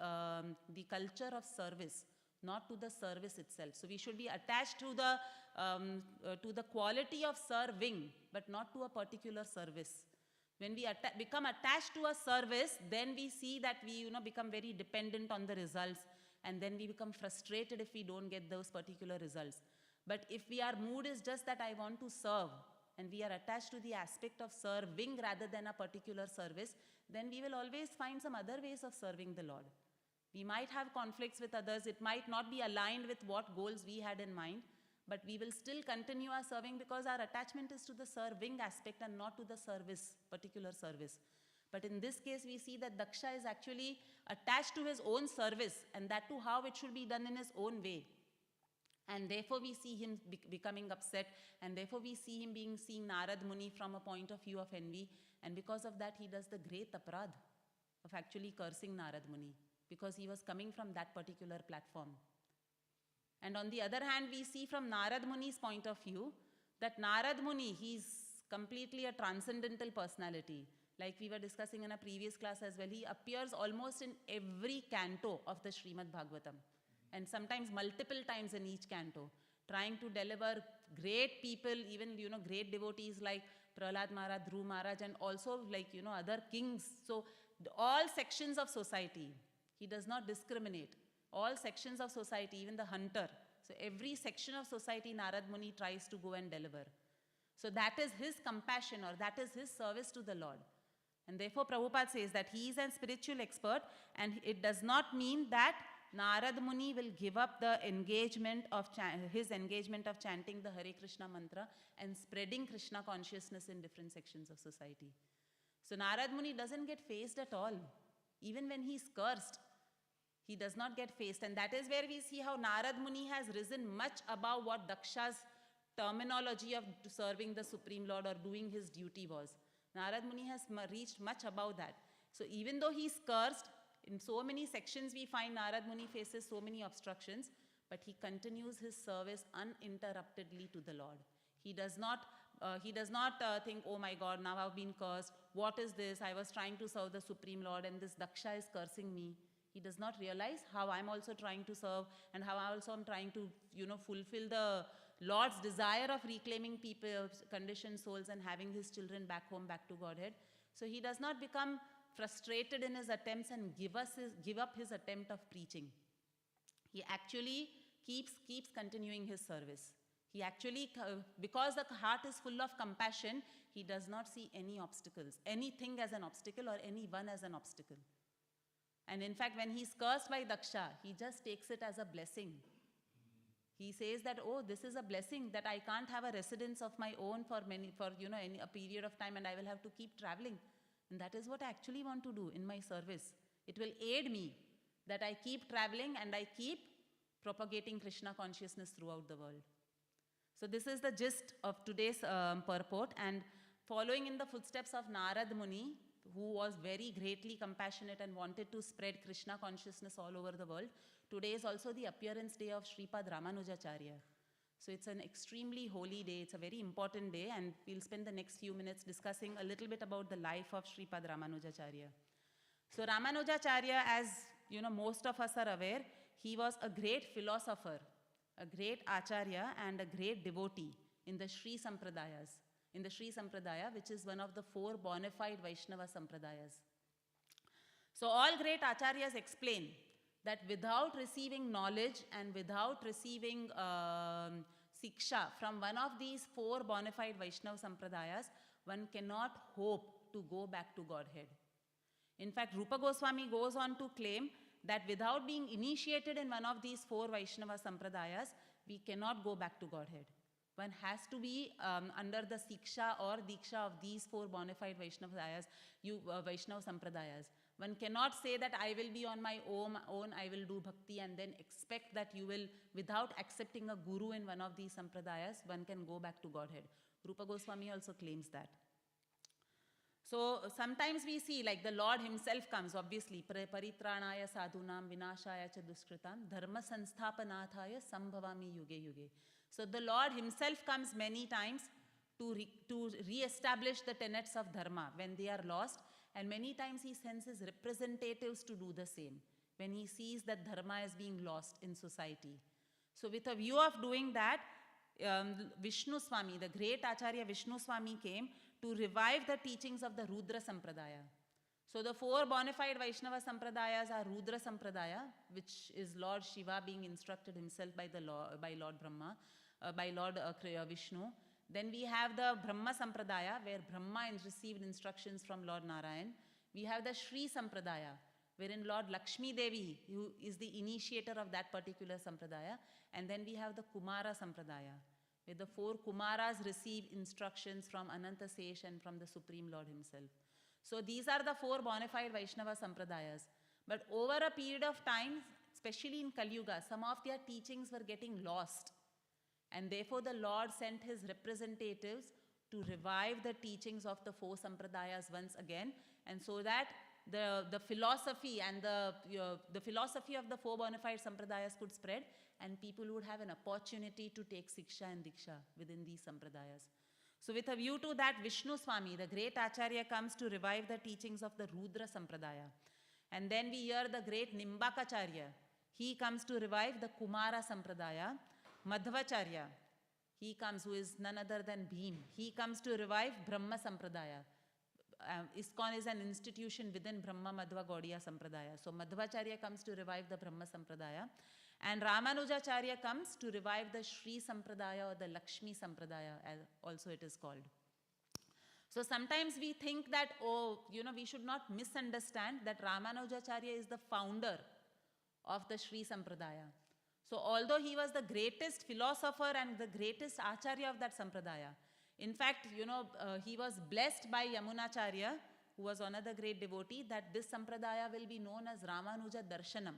C: culture of service, not to the service itself. So we should be attached to the quality of serving, but not to a particular service. When we become attached to a service, then we see that we become very dependent on the results, and then we become frustrated if we don't get those particular results. But if our mood is just that I want to serve, and we are attached to the aspect of serving rather than a particular service, then we will always find some other ways of serving the Lord. We might have conflicts with others. It might not be aligned with what goals we had in mind, but we will still continue our serving because our attachment is to the serving aspect and not to the service, particular service. But in this case, we see that Daksha is actually attached to his own service, and that too how it should be done in his own way. And therefore we see him becoming upset, and therefore we see him seeing Narad Muni from a point of view of envy, and because of that he does the great aparadh of actually cursing Narad Muni, because he was coming from that particular platform. And on the other hand, we see from Narad Muni's point of view that Narad Muni, he's completely a transcendental personality. Like we were discussing in a previous class as well, he appears almost in every canto of the Śrīmad Bhāgavatam, and sometimes multiple times in each canto, trying to deliver great people, even great devotees like Prahlad Maharaj, Dhruv Maharaj, and also like other kings. So all sections of society, he does not discriminate. All sections of society, even the hunter. So every section of society Narad Muni tries to go and deliver. So that is his compassion, or that is his service to the Lord. And therefore Prabhupada says that he is a spiritual expert, and it does not mean that Narad Muni will give up the his engagement of chanting the Hare Krishna mantra and spreading Krishna consciousness in different sections of society. So Narad Muni doesn't get fazed at all. Even when he's cursed, he does not get fazed. And that is where we see how Narad Muni has risen much above what Daksha's terminology of serving the Supreme Lord or doing his duty was. Narad Muni has reached much above that. So even though he's cursed, in so many sections we find Narad Muni faces so many obstructions, but he continues his service uninterruptedly to the Lord. He does not think, oh my God, now I've been cursed. What is this? I was trying to serve the Supreme Lord and this Daksha is cursing me. He does not realize how I'm also trying to serve, and how I also am trying to, fulfill the Lord's desire of reclaiming people's conditioned souls and having his children back home, back to Godhead. So he does not become frustrated in his attempts and give up his attempt of preaching. He actually keeps continuing his service. He actually, because the heart is full of compassion, he does not see any obstacles, anything as an obstacle or anyone as an obstacle. And in fact, when he's cursed by Daksha, he just takes it as a blessing. He says that, oh, this is a blessing that I can't have a residence of my own for a period of time, and I will have to keep traveling. And that is what I actually want to do in my service. It will aid me that I keep traveling and I keep propagating Krishna consciousness throughout the world. So this is the gist of today's purport, and following in the footsteps of Narad Muni, who was very greatly compassionate and wanted to spread Krishna consciousness all over the world, today is also the appearance day of Shripad Ramanujacharya. So it's an extremely holy day, it's a very important day, and we'll spend the next few minutes discussing a little bit about the life of Shripad Ramanujacharya. So Ramanujacharya, as most of us are aware, he was a great philosopher, a great acharya, and a great devotee in the Sri Sampradayas. In the Sri Sampradaya, which is one of the 4 bona fide Vaishnava Sampradayas. So all great acharyas explain that without receiving knowledge and without receiving siksha from one of these 4 bona fide Vaishnava Sampradayas, one cannot hope to go back to Godhead. In fact, Rupa Goswami goes on to claim that without being initiated in one of these 4 Vaishnava Sampradayas, we cannot go back to Godhead. One has to be under the Siksha or Diksha of these 4 bona fide Vaishnavas, Vaishnava Sampradayas. One cannot say that I will be on my own, I will do bhakti, and then expect that you will, without accepting a guru in one of these Sampradayas, one can go back to Godhead. Rupa Goswami also claims that. So sometimes we see like the Lord himself comes, obviously, paritranaya sadhunam vinashaya cha duskritam dharma sansthapanāthaya sambhavami yuge yuge. So the Lord himself comes many times to re-establish the tenets of dharma when they are lost, and many times he sends his representatives to do the same when he sees that dharma is being lost in society. So with a view of doing that, Vishnu Swami, the great Acharya Vishnu Swami, came to revive the teachings of the Rudra Sampradaya. So the 4 bona fide Vaishnava Sampradayas are Rudra Sampradaya, which is Lord Shiva being instructed himself by Lord Brahma, by Lord Vishnu. Then we have the Brahma Sampradaya, where Brahma received instructions from Lord Narayan. We have the Shri Sampradaya, wherein Lord Lakshmi Devi, who is the initiator of that particular Sampradaya. And then we have the Kumara Sampradaya, where the 4 Kumaras receive instructions from Ananta Sesh and from the Supreme Lord himself. So these are the 4 bona fide Vaishnava Sampradayas. But over a period of time, especially in Kali Yuga, some of their teachings were getting lost. And therefore the Lord sent his representatives to revive the teachings of the 4 Sampradayas once again, and so that the philosophy and the philosophy of the 4 bona fide Sampradayas could spread, and people would have an opportunity to take Siksha and Diksha within these Sampradayas. So with a view to that, Vishnu Swami, the great Acharya, comes to revive the teachings of the Rudra Sampradaya. And then we hear the great Nimbakacharya. He comes to revive the Kumara Sampradaya. Madhvacharya, he comes, who is none other than Bhim. He comes to revive Brahma Sampradaya. ISKCON is an institution within Brahma Madhva Gaudiya Sampradaya. So Madhvacharya comes to revive the Brahma Sampradaya. And Ramanujacharya comes to revive the Shri Sampradaya or the Lakshmi Sampradaya, as also it is called. So sometimes we think that, we should not misunderstand that Ramanujacharya is the founder of the Shri Sampradaya. So although he was the greatest philosopher and the greatest Acharya of that Sampradaya, in fact, he was blessed by Yamunacharya, who was another great devotee, that this Sampradaya will be known as Ramanuja Darshanam,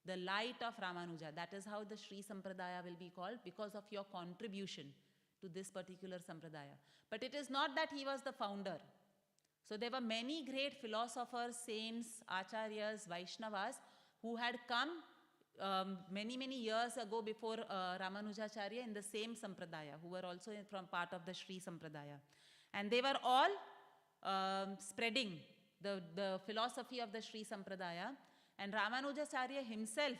C: the light of Ramanuja. That is how the Shri Sampradaya will be called, because of your contribution to this particular Sampradaya. But it is not that he was the founder. So there were many great philosophers, saints, Acharyas, Vaishnavas, who had come many years ago before Ramanujacharya in the same Sampradaya, who were also from part of the Shri Sampradaya. And they were all spreading the philosophy of the Shri Sampradaya. And Ramanujacharya himself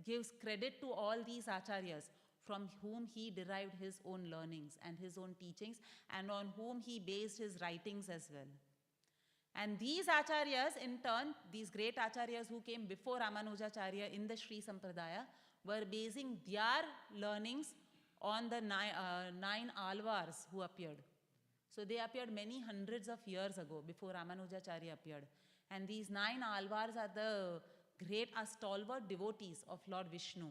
C: gives credit to all these Acharyas, from whom he derived his own learnings and his own teachings, and on whom he based his writings as well. And these Acharyas, in turn, these great Acharyas who came before Ramanujacharya in the Shri Sampradaya, were basing their learnings on the 9 Alvars who appeared. So they appeared many hundreds of years ago, before Ramanujacharya appeared. And these 9 Alvars are the great stalwart devotees of Lord Vishnu.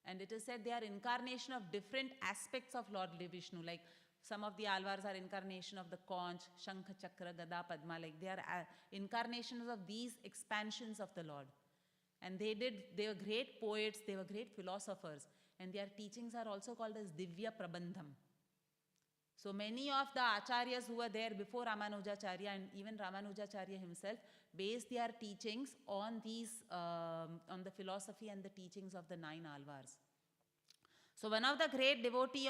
C: And it is said they are incarnation of different aspects of Lord Vishnu, like some of the Alvars are incarnation of the Conch, Shankha, Chakra, Gada, Padma, like they are incarnations of these expansions of the Lord. And they were great poets, they were great philosophers, and their teachings are also called as Divya Prabandham. So many of the Acharyas who were there before Ramanujacharya, and even Ramanujacharya himself, based their teachings on these, on the philosophy and the teachings of the 9 Alvars. So one of the great devotee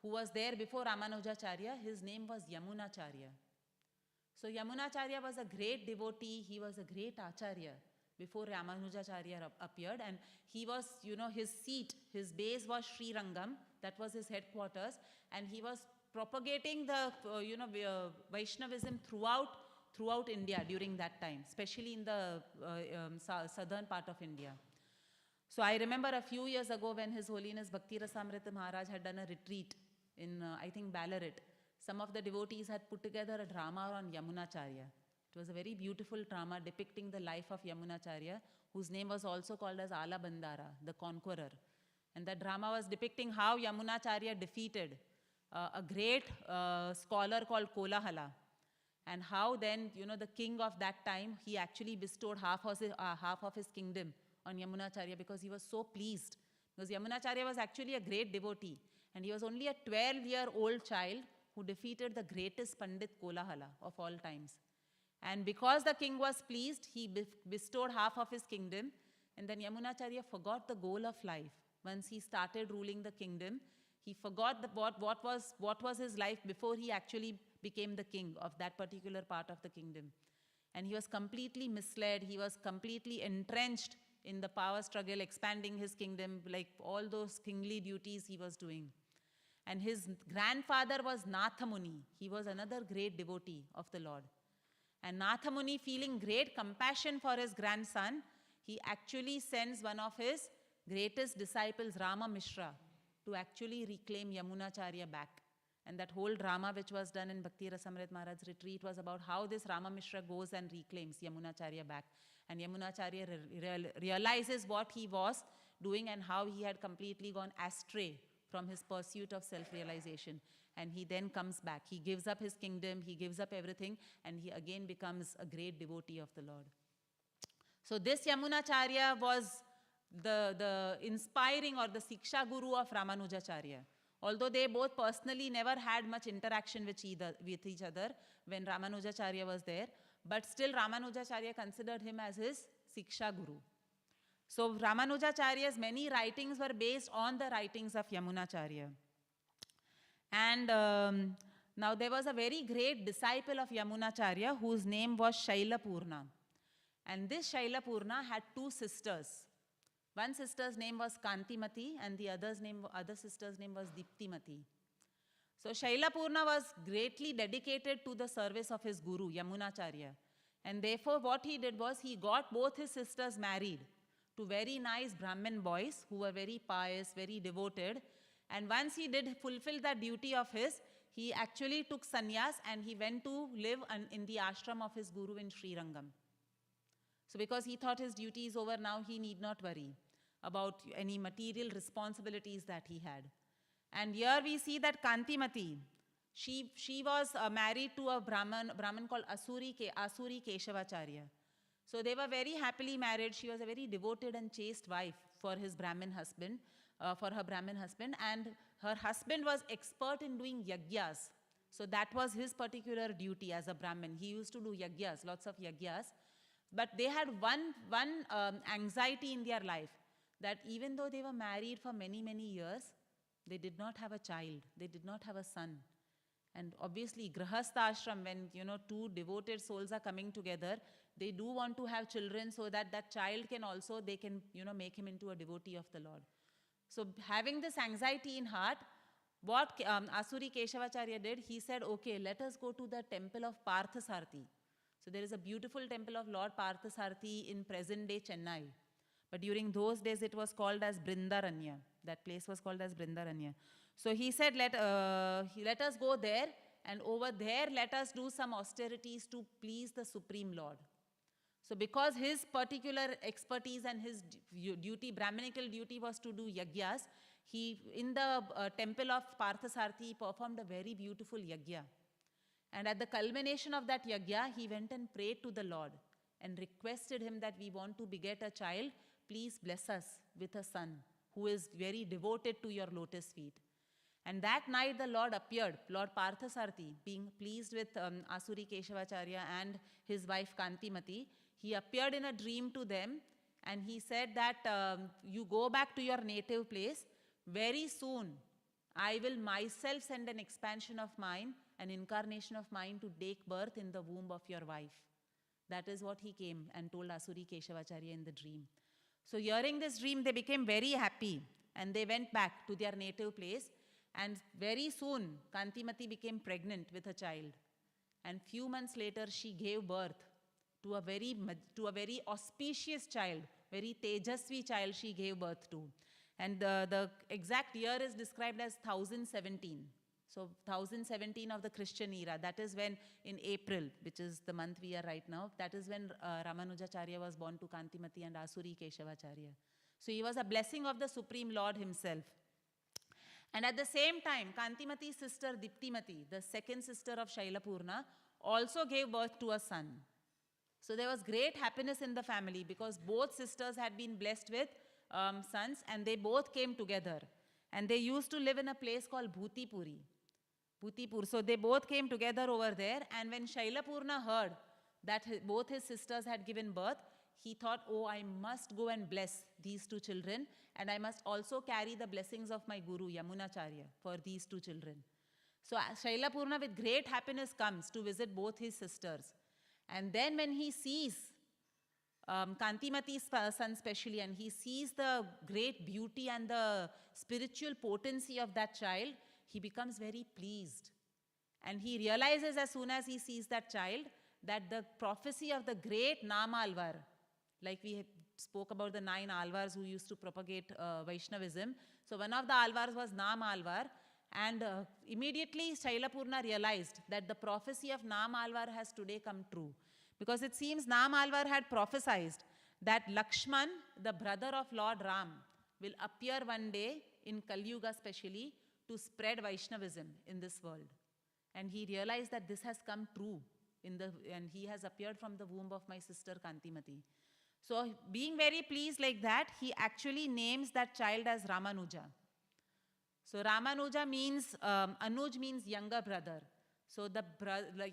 C: who was there before Ramanujacharya, his name was Yamunacharya. So Yamunacharya was a great devotee, he was a great Acharya before Ramanujacharya appeared, and he was, his seat, his base was Srirangam, that was his headquarters, and he was propagating the, Vaishnavism throughout India during that time, especially in the southern part of India. So I remember a few years ago when His Holiness Bhakti Rasamrita Maharaj had done a retreat in, I think, Ballarat. some of the devotees had put together a drama on Yamunacharya. It was a very beautiful drama depicting the life of Yamunacharya, whose name was also called as Ala Bandara, the conqueror. And that drama was depicting how Yamunacharya defeated a great scholar called Kolahala. And how then, the king of that time, he actually bestowed half of his kingdom on Yamunacharya because he was so pleased. Because Yamunacharya was actually a great devotee. And he was only a 12-year-old child who defeated the greatest Pandit Kolahala of all times. And because the king was pleased, he bestowed half of his kingdom. And then Yamunacharya forgot the goal of life. Once he started ruling the kingdom, he forgot what was his life before he actually became the king of that particular part of the kingdom. And he was completely misled. He was completely entrenched in the power struggle, expanding his kingdom, like all those kingly duties he was doing. And his grandfather was Nathamuni. He was another great devotee of the Lord. And Nathamuni, feeling great compassion for his grandson, he actually sends one of his greatest disciples, Rama Mishra, to actually reclaim Yamunacharya back. And that whole drama which was done in Bhakti Rasamrit Maharaj's retreat was about how this Rama Mishra goes and reclaims Yamunacharya back. And Yamunacharya realizes what he was doing and how he had completely gone astray from his pursuit of self-realization. And he then comes back. He gives up his kingdom, he gives up everything, and he again becomes a great devotee of the Lord. So this Yamunacharya was the inspiring or the Siksha Guru of Ramanujacharya. Although they both personally never had much interaction with each other when Ramanujacharya was there, but still Ramanujacharya considered him as his Siksha Guru. So Ramanujacharya's many writings were based on the writings of Yamunacharya. And now there was a very great disciple of Yamunacharya whose name was Shailapurna. And this Shailapurna had two sisters. One sister's name was Kantimati and the other sister's name was Diptimati. So Shailapurna was greatly dedicated to the service of his guru, Yamunacharya. And therefore what he did was he got both his sisters married to very nice Brahmin boys who were very pious, very devoted. And once he did fulfill that duty of his, he actually took sannyas and he went to live in the ashram of his guru in Srirangam. So because he thought his duty is over now, he need not worry about any material responsibilities that he had. And here we see that Kantimati, she was married to a Brahman called Asuri Keshavacharya. So they were very happily married. She was a very devoted and chaste wife for his Brahmin husband, and her husband was expert in doing yagyas. So that was his particular duty as a Brahmin. He used to do yagyas, lots of yagyas. But they had one anxiety in their life, that even though they were married for many, many years, they did not have a child. They did not have a son. And obviously, Grahastha ashram, when two devoted souls are coming together, they do want to have children so that that child can also, they can make him into a devotee of the Lord. So having this anxiety in heart, what Asuri Keshavacharya did, he said, okay, let us go to the temple of Parthasarathi. So there is a beautiful temple of Lord Parthasarathi in present-day Chennai. But during those days, it was called as Brindaranya. That place was called as Brindaranya. So he said, let us go there, and over there, let us do some austerities to please the Supreme Lord. So because his particular expertise and his duty, Brahminical duty, was to do yagyas, he, in the temple of Parthasarathi, performed a very beautiful yagya. And at the culmination of that yagya, he went and prayed to the Lord and requested him that we want to beget a child. Please bless us with a son who is very devoted to your lotus feet. And that night the Lord appeared, Lord Parthasarathi, being pleased with Asuri Keshavacharya and his wife Kantimati. He appeared in a dream to them and he said that you go back to your native place. Very soon I will myself send an expansion of mine, an incarnation of mine, to take birth in the womb of your wife. That is what he came and told Asuri Keshavacharya in the dream. So hearing this dream, they became very happy and they went back to their native place. And very soon, Kantimati became pregnant with a child. And few months later, she gave birth to a very auspicious child, very Tejasvi child she gave birth to. And the exact year is described as 1017. So 1017 of the Christian era, that is when in April, which is the month we are right now, that is when Ramanujacharya was born to Kantimati and Asuri Keshavacharya. So he was a blessing of the Supreme Lord himself. And at the same time, Kantimati's sister Diptimati, the second sister of Shailapurna, also gave birth to a son. So there was great happiness in the family because both sisters had been blessed with sons, and they both came together. And they used to live in a place called Bhutipuri. So they both came together over there, and when Shailapurna heard that both his sisters had given birth, he thought, oh, I must go and bless these two children, and I must also carry the blessings of my Guru, Yamunacharya, for these two children. So Shailapurna with great happiness comes to visit both his sisters. And then when he sees Kantimati's son specially, and he sees the great beauty and the spiritual potency of that child, he becomes very pleased. And he realizes as soon as he sees that child that the prophecy of the great Nama Alvar, like we spoke about the 9 Alvars who used to propagate Vaishnavism. So one of the Alvars was Nama Alvar, and immediately Shailapurna realized that the prophecy of Nama Alvar has today come true. Because it seems Nama Alvar had prophesied that Lakshman, the brother of Lord Ram, will appear one day in Kali Yuga specially to spread Vaishnavism in this world. And he realized that this has come true, and he has appeared from the womb of my sister Kantimati. So being very pleased like that, he actually names that child as Ramanuja. So Ramanuja means, Anuj means younger brother. So the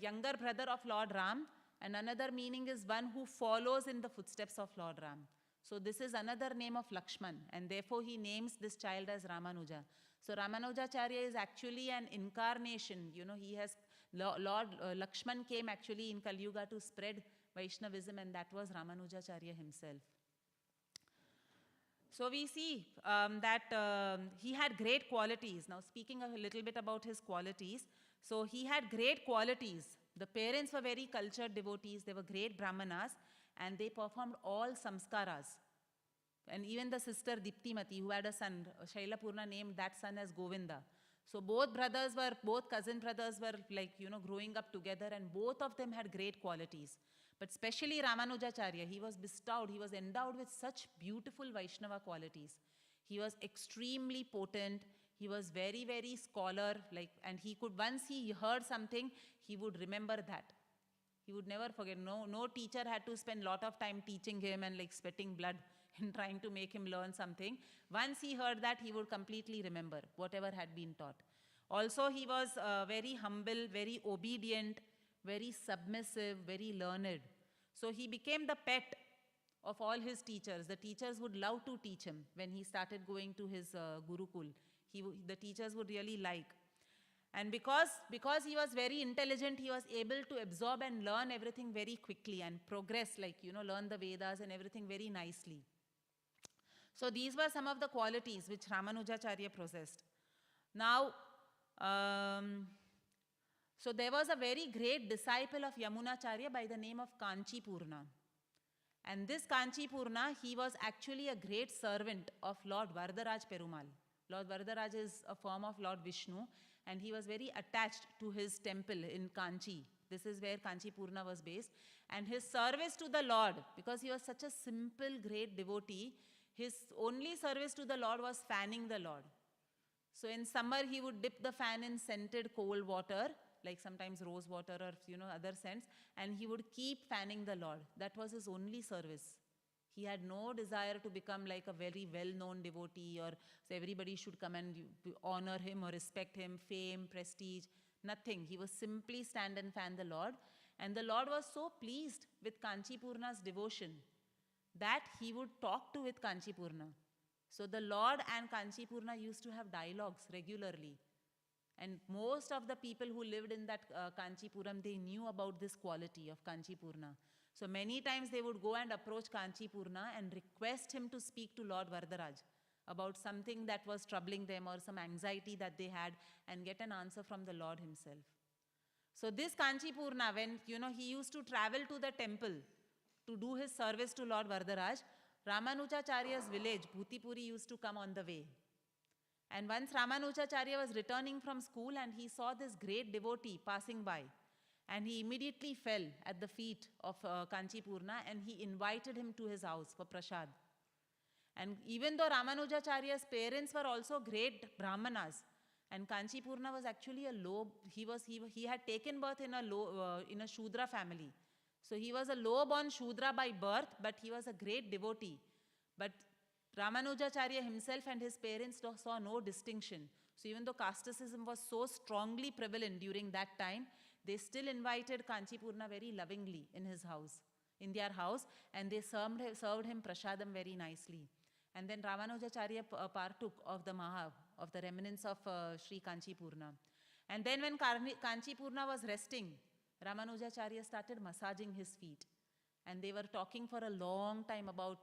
C: younger brother of Lord Ram, and another meaning is one who follows in the footsteps of Lord Ram. So this is another name of Lakshman, and therefore he names this child as Ramanuja. So Ramanujacharya is actually an incarnation. You know, he has, Lord Lakshman came actually in Kali Yuga to spread Vaishnavism, and that was Ramanujacharya himself. So we see that he had great qualities. Now speaking a little bit about his qualities, so he had great qualities. The parents were very cultured devotees, they were great brahmanas, and they performed all samskaras. And even the sister Diptimati, who had a son, Shailapurna named that son as Govinda. So both cousin brothers were like, you know, growing up together, and both of them had great qualities. But especially Ramanujacharya, he was endowed with such beautiful Vaishnava qualities. He was extremely potent, he was very, very scholar, and he could, once he heard something, he would remember that. He would never forget. No teacher had to spend a lot of time teaching him and like sweating blood and trying to make him learn something. Once he heard that, he would completely remember whatever had been taught. Also, he was very humble, very obedient, very submissive, very learned. So he became the pet of all his teachers. The teachers would love to teach him when he started going to his Gurukul. The teachers would really like. And because he was very intelligent, he was able to absorb and learn everything very quickly and progress, like, you know, learn the Vedas and everything very nicely. So these were some of the qualities which Ramanujacharya possessed. Now, so there was a very great disciple of Yamunacharya by the name of Kanchipurna. And this Kanchipurna, he was actually a great servant of Lord Varadaraj Perumal. Lord Varadaraj is a form of Lord Vishnu, and he was very attached to his temple in Kanchi. This is where Kanchipurna was based. And his service to the Lord, because he was such a simple, great devotee, his only service to the Lord was fanning the Lord. So in summer, he would dip the fan in scented cold water, like sometimes rose water or, you know, other scents, and he would keep fanning the Lord. That was his only service. He had no desire to become like a very well-known devotee, or so everybody should come and honor him or respect him, fame, prestige, nothing. He was simply stand and fan the Lord. And the Lord was so pleased with Kanchipurna's devotion that he would talk to with Kanchipurna. So the Lord and Kanchipurna used to have dialogues regularly. And most of the people who lived in that Kanchipuram, they knew about this quality of Kanchipurna. So many times they would go and approach Kanchipurna and request him to speak to Lord Varadaraj about something that was troubling them or some anxiety that they had, and get an answer from the Lord himself. So this Kanchipurna, when, you know, he used to travel to the temple to do his service to Lord Varadaraj, Ramanujacharya's village, Bhutipuri, used to come on the way. And once Ramanujacharya was returning from school and he saw this great devotee passing by. And he immediately fell at the feet of Kanchipurna and he invited him to his house for prasad. And even though Ramanujacharya's parents were also great brahmanas, and Kanchipurna was actually a low, he had taken birth in a Shudra family. So he was a low-born Shudra by birth, but he was a great devotee. But Ramanujacharya himself and his parents saw no distinction. So even though casteism was so strongly prevalent during that time, they still invited Kanchipurna very lovingly in their house, and they served him prasadam very nicely. And then Ramanujacharya partook of the remnants of Sri Kanchipurna. And then when Kanchipurna was resting, Ramanujacharya started massaging his feet. And they were talking for a long time about,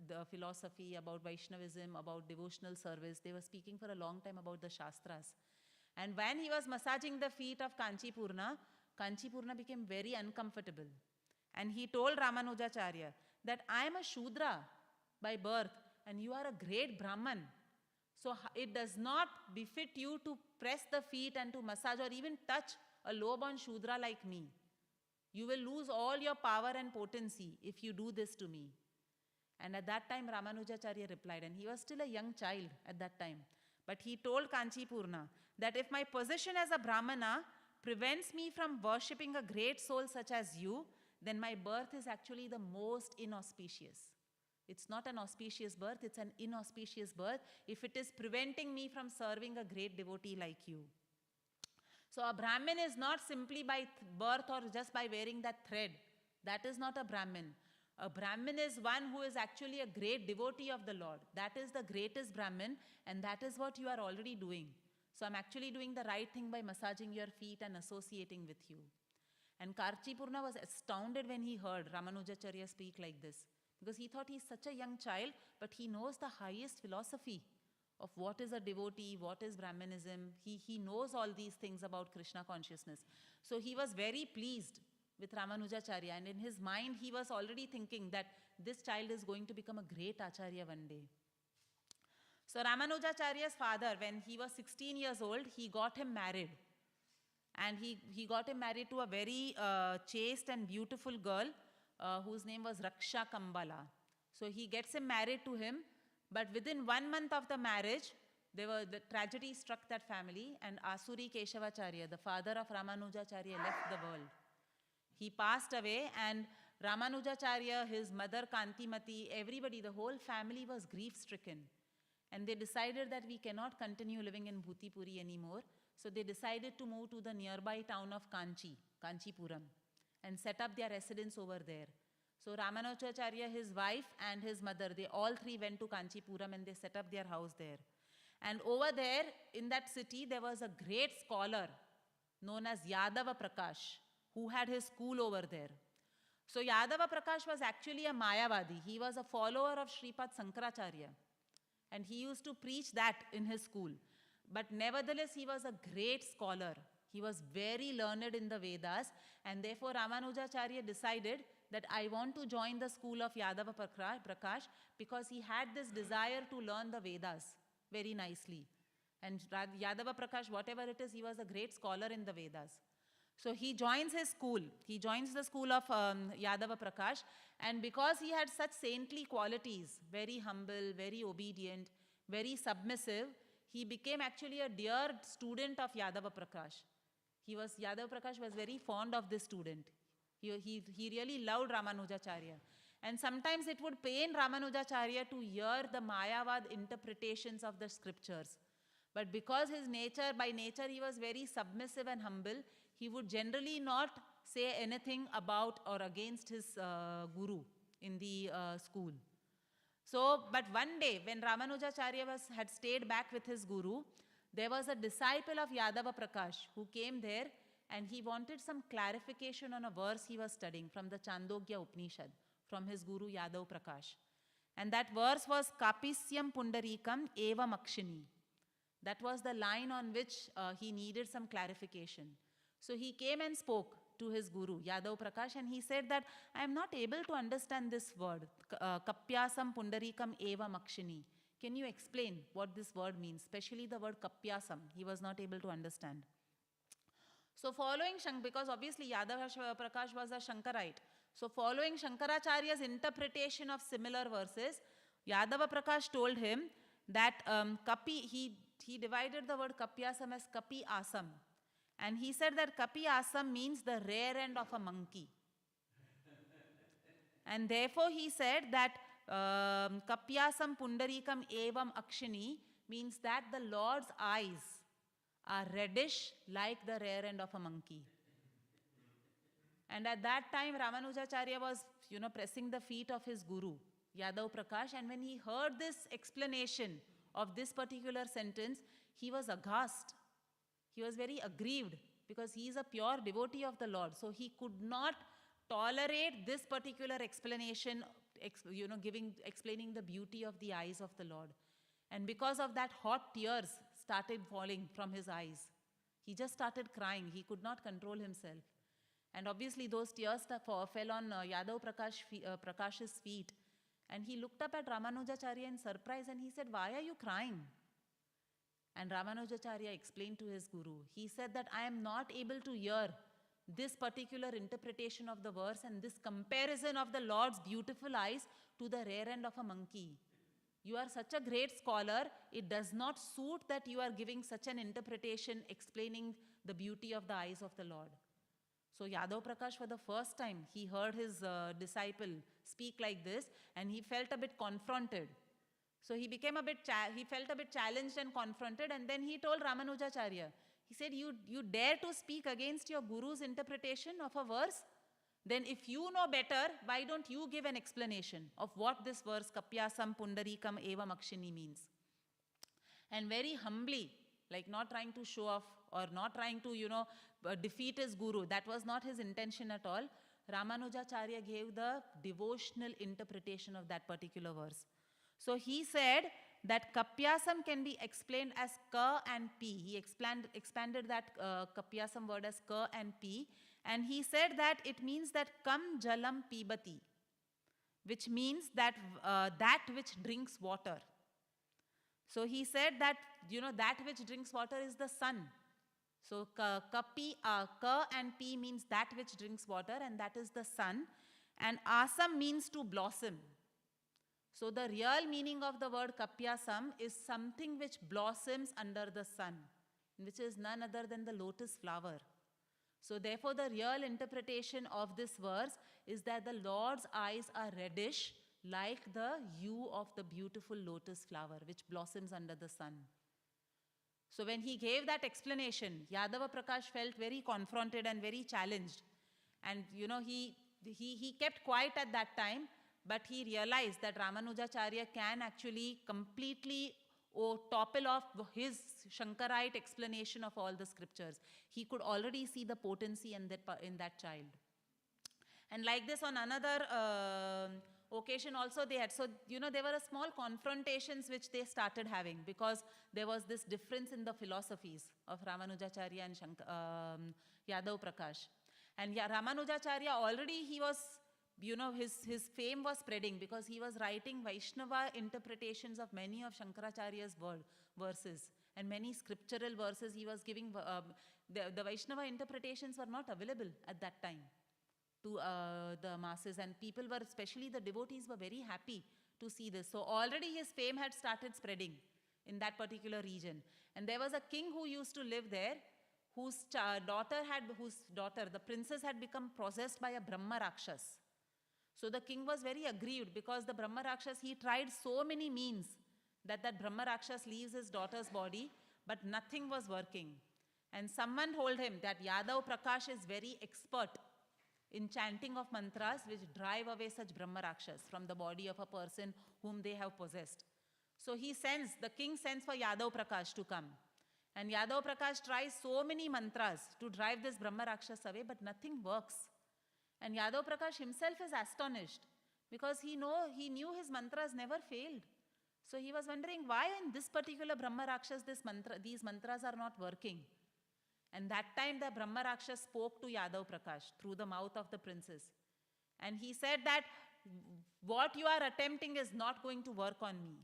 C: the philosophy, about Vaishnavism, about devotional service. They were speaking for a long time about the Shastras. And when he was massaging the feet of Kanchipurna, Kanchipurna became very uncomfortable. And he told Ramanujacharya that I am a Shudra by birth and you are a great Brahman. So it does not befit you to press the feet and to massage or even touch a low-born Shudra like me. You will lose all your power and potency if you do this to me. And at that time, Ramanujacharya replied, and he was still a young child at that time. But he told Kanchipurna that if my position as a Brahmana prevents me from worshipping a great soul such as you, then my birth is actually the most inauspicious. It's not an auspicious birth, it's an inauspicious birth if it is preventing me from serving a great devotee like you. So a Brahmin is not simply by birth or just by wearing that thread. That is not a Brahmin. A Brahmin is one who is actually a great devotee of the Lord. That is the greatest Brahmin, and that is what you are already doing. So I'm actually doing the right thing by massaging your feet and associating with you. And Kanchipurna was astounded when he heard Ramanujacharya speak like this, because he thought he's such a young child, but he knows the highest philosophy of what is a devotee, what is Brahmanism. He knows all these things about Krishna consciousness. So he was very pleased with Ramanujacharya, and in his mind he was already thinking that this child is going to become a great Acharya one day. So Ramanujacharya's father, when he was 16 years old, he got him married. And he got him married to a very chaste and beautiful girl whose name was Raksha Kambala. So he gets him married to him, but within 1 month of the marriage, the tragedy struck that family, and Asuri Keshavacharya, the father of Ramanujacharya, left the world. He passed away, and Ramanujacharya, his mother Kantimati, everybody, the whole family was grief-stricken. And they decided that we cannot continue living in Bhutipuri anymore. So they decided to move to the nearby town of Kanchipuram, and set up their residence over there. So Ramanujacharya, his wife and his mother, they all three went to Kanchipuram and they set up their house there. And over there in that city, there was a great scholar known as Yadava Prakash, who had his school over there. So Yadava Prakash was actually a Mayavadi. He was a follower of Sripad Sankaracharya. And he used to preach that in his school. But nevertheless, he was a great scholar. He was very learned in the Vedas, and therefore Ramanujacharya decided that I want to join the school of Yadava Prakash because he had this desire to learn the Vedas very nicely. And Yadava Prakash, whatever it is, he was a great scholar in the Vedas. So he joins his school. He joins the school of Yadava Prakash, and because he had such saintly qualities, very humble, very obedient, very submissive, he became actually a dear student of Yadava Prakash. Yadava Prakash was very fond of this student. He really loved Ramanujacharya. And sometimes it would pain Ramanujacharya to hear the Mayavad interpretations of the scriptures. But because by nature he was very submissive and humble, he would generally not say anything about or against his guru in the school. So, but one day when Ramanujacharya had stayed back with his guru, there was a disciple of Yadava Prakash who came there, and he wanted some clarification on a verse he was studying from the Chandogya Upanishad from his guru Yadav Prakash. And that verse was Kapisyam Pundarikam Eva Makshini. That was the line on which he needed some clarification. So he came and spoke to his guru Yadav Prakash, and he said that I am not able to understand this word, Kapyasam Pundarikam Eva Makshini. Can you explain what this word means? Especially the word kapyasam. He was not able to understand. So following because obviously Yadava Prakash was a Shankarite. So following Shankaracharya's interpretation of similar verses, Yadava Prakash told him that he divided the word kapyasam as kapi asam. And he said that kapi asam means the rear end of a monkey. And therefore he said that kapyasam pundarikam evam akshini means that the Lord's eyes are reddish like the rear end of a monkey. And at that time Ramanujacharya was pressing the feet of his guru, Yadav Prakash, and when he heard this explanation of this particular sentence, he was aghast. He was very aggrieved because he is a pure devotee of the Lord. So he could not tolerate this particular explanation, explaining the beauty of the eyes of the Lord. And because of that, hot tears started falling from his eyes. He just started crying. He could not control himself. And obviously those tears fell on Yadav Prakash's feet. And he looked up at Ramanujacharya in surprise and he said, "Why are you crying?" And Ramanujacharya explained to his guru. He said that I am not able to hear this particular interpretation of the verse and this comparison of the Lord's beautiful eyes to the rear end of a monkey. You are such a great scholar, it does not suit that you are giving such an interpretation explaining the beauty of the eyes of the Lord. So Yadav Prakash, for the first time, he heard his disciple speak like this and he felt a bit confronted. So he became he felt a bit challenged and confronted, and then he told Ramanujacharya, he said, you dare to speak against your guru's interpretation of a verse? Then if you know better, why don't you give an explanation of what this verse, Kapyasam Pundarikam Evam Akshini means? And very humbly, like not trying to show off or not trying to, defeat his guru, that was not his intention at all, Ramanujacharya gave the devotional interpretation of that particular verse. So he said that Kapyasam can be explained as Ka and P. He expanded that Kapyasam word as Ka and P. And he said that it means that Kam Jalam Pibati, which means that that which drinks water. So he said that, that which drinks water is the sun. So Ka and P means that which drinks water, and that is the sun. And Asam means to blossom. So the real meaning of the word Kapyasam is something which blossoms under the sun, which is none other than the lotus flower. So therefore the real interpretation of this verse is that the Lord's eyes are reddish like the hue of the beautiful lotus flower which blossoms under the sun. So when he gave that explanation, Yadava Prakash felt very confronted and very challenged. And he kept quiet at that time, but he realized that Ramanujacharya can actually completely topple off his Shankarite explanation of all the scriptures. He could already see the potency in that child. And like this on another occasion also they had. So, there were small confrontations which they started having because there was this difference in the philosophies of Ramanujacharya and Yadav Prakash. And Ramanujacharya already he was, his fame was spreading because he was writing Vaishnava interpretations of many of Shankaracharya's verses and many scriptural verses he was giving. The Vaishnava interpretations were not available at that time to the masses, and people were, especially the devotees, were very happy to see this. So already his fame had started spreading in that particular region. And there was a king who used to live there whose daughter, the princess, had become possessed by a Brahma Rakshas. So the king was very aggrieved because the Brahma Rakshas, he tried so many means that Brahma Rakshas leaves his daughter's body, but nothing was working. And someone told him that Yadav Prakash is very expert in chanting of mantras which drive away such Brahma Rakshas from the body of a person whom they have possessed. So the king sends for Yadav Prakash to come. And Yadav Prakash tries so many mantras to drive this Brahma Rakshas away, but nothing works. And Yadav Prakash himself is astonished because he knew his mantras never failed. So he was wondering why in this particular Brahma Rakshas these mantras are not working. And that time the Brahma Rakshas spoke to Yadav Prakash through the mouth of the princess. And he said that what you are attempting is not going to work on me.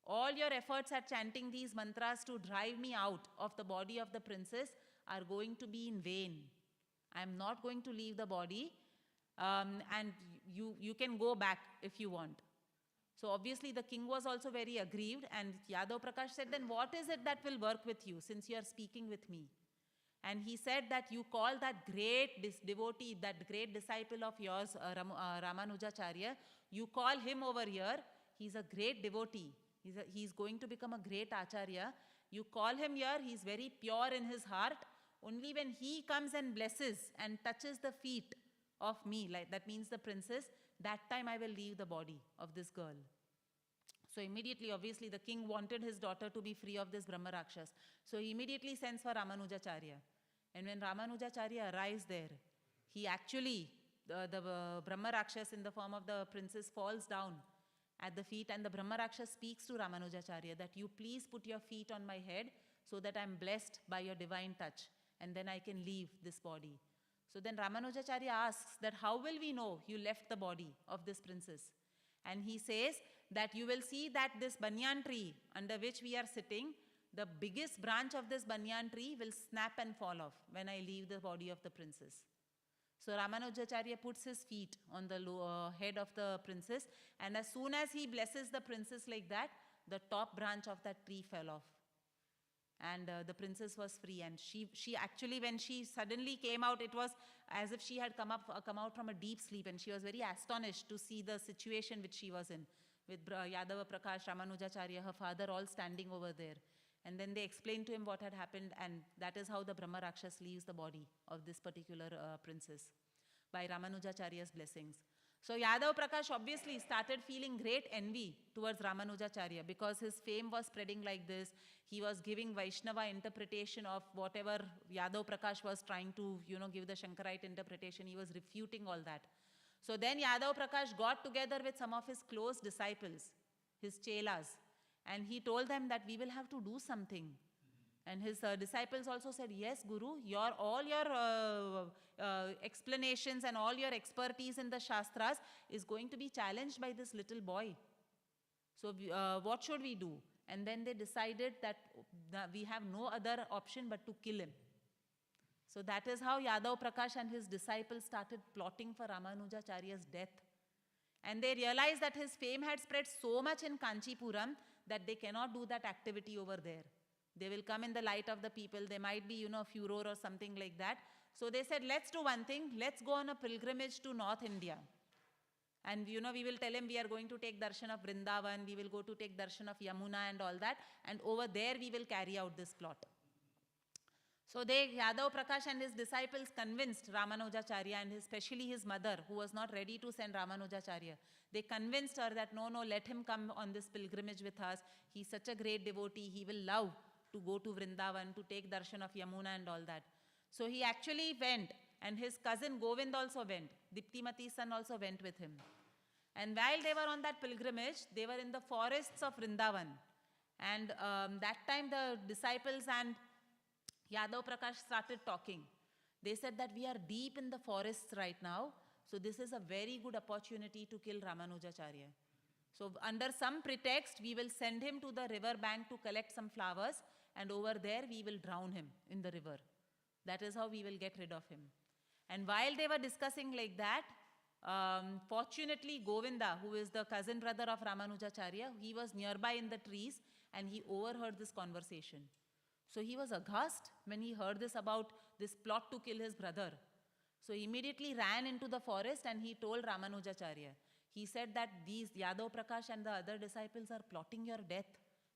C: All your efforts at chanting these mantras to drive me out of the body of the princess are going to be in vain. I am not going to leave the body, and you can go back if you want. So obviously the king was also very aggrieved, and Yadav Prakash said, then what is it that will work with you since you are speaking with me? And he said that you call that great devotee, that great disciple of yours, Ramanujacharya, you call him over here. He's a great devotee. He's going to become a great Acharya. You call him here. He's very pure in his heart. Only when he comes and blesses and touches the feet of me, like that means the princess, that time I will leave the body of this girl. So immediately, obviously, the king wanted his daughter to be free of this Brahma Rakshas. So he immediately sends for Ramanujacharya. And when Ramanujacharya arrives there, he actually, the Brahma Rakshas in the form of the princess falls down at the feet, and the Brahma Rakshas speaks to Ramanujacharya that you please put your feet on my head so that I'm blessed by your divine touch, and then I can leave this body. So then Ramanujacharya asks that how will we know you left the body of this princess? And he says that you will see that this banyan tree under which we are sitting, the biggest branch of this banyan tree will snap and fall off when I leave the body of the princess. So Ramanujacharya puts his feet on the head of the princess, and as soon as he blesses the princess like that, the top branch of that tree fell off. And the princess was free, and she actually, when she suddenly came out, it was as if she had come out from a deep sleep, and she was very astonished to see the situation which she was in, with Yadava Prakash, Ramanujacharya, her father, all standing over there. And then they explained to him what had happened, and that is how the Brahma Rakshas leaves the body of this particular princess, by Ramanujacharya's blessings. So Yadav Prakash obviously started feeling great envy towards Ramanujacharya because his fame was spreading like this. He was giving Vaishnava interpretation of whatever Yadav Prakash was trying to, give the Shankarite interpretation. He was refuting all that. So then Yadav Prakash got together with some of his close disciples, his chelas, and he told them that we will have to do something. And his disciples also said, yes, Guru, all your explanations and all your expertise in the Shastras is going to be challenged by this little boy. So what should we do? And then they decided that we have no other option but to kill him. So that is how Yadav Prakash and his disciples started plotting for Ramanujacharya's death. And they realized that his fame had spread so much in Kanchipuram that they cannot do that activity over there. They will come in the light of the people. They might be, furor or something like that. So they said, let's do one thing. Let's go on a pilgrimage to North India. And, we will tell him we are going to take darshan of Vrindavan. We will go to take darshan of Yamuna and all that. And over there, we will carry out this plot. So Yadav Prakash and his disciples convinced Ramanujacharya, and especially his mother, who was not ready to send Ramanujacharya. They convinced her that, no, let him come on this pilgrimage with us. He's such a great devotee. He will love to go to Vrindavan, to take darshan of Yamuna and all that. So he actually went, and his cousin Govind also went. Diptimati's son also went with him. And while they were on that pilgrimage, they were in the forests of Vrindavan. And that time the disciples and Yadav Prakash started talking. They said that we are deep in the forests right now, so this is a very good opportunity to kill Ramanujacharya. So under some pretext, we will send him to the river bank to collect some flowers, and over there we will drown him in the river. That is how we will get rid of him. And while they were discussing like that, fortunately Govinda, who is the cousin brother of Ramanujacharya, he was nearby in the trees, and he overheard this conversation. So he was aghast when he heard this about this plot to kill his brother. So he immediately ran into the forest, and he told Ramanujacharya. He said that these Yadav Prakash and the other disciples are plotting your death.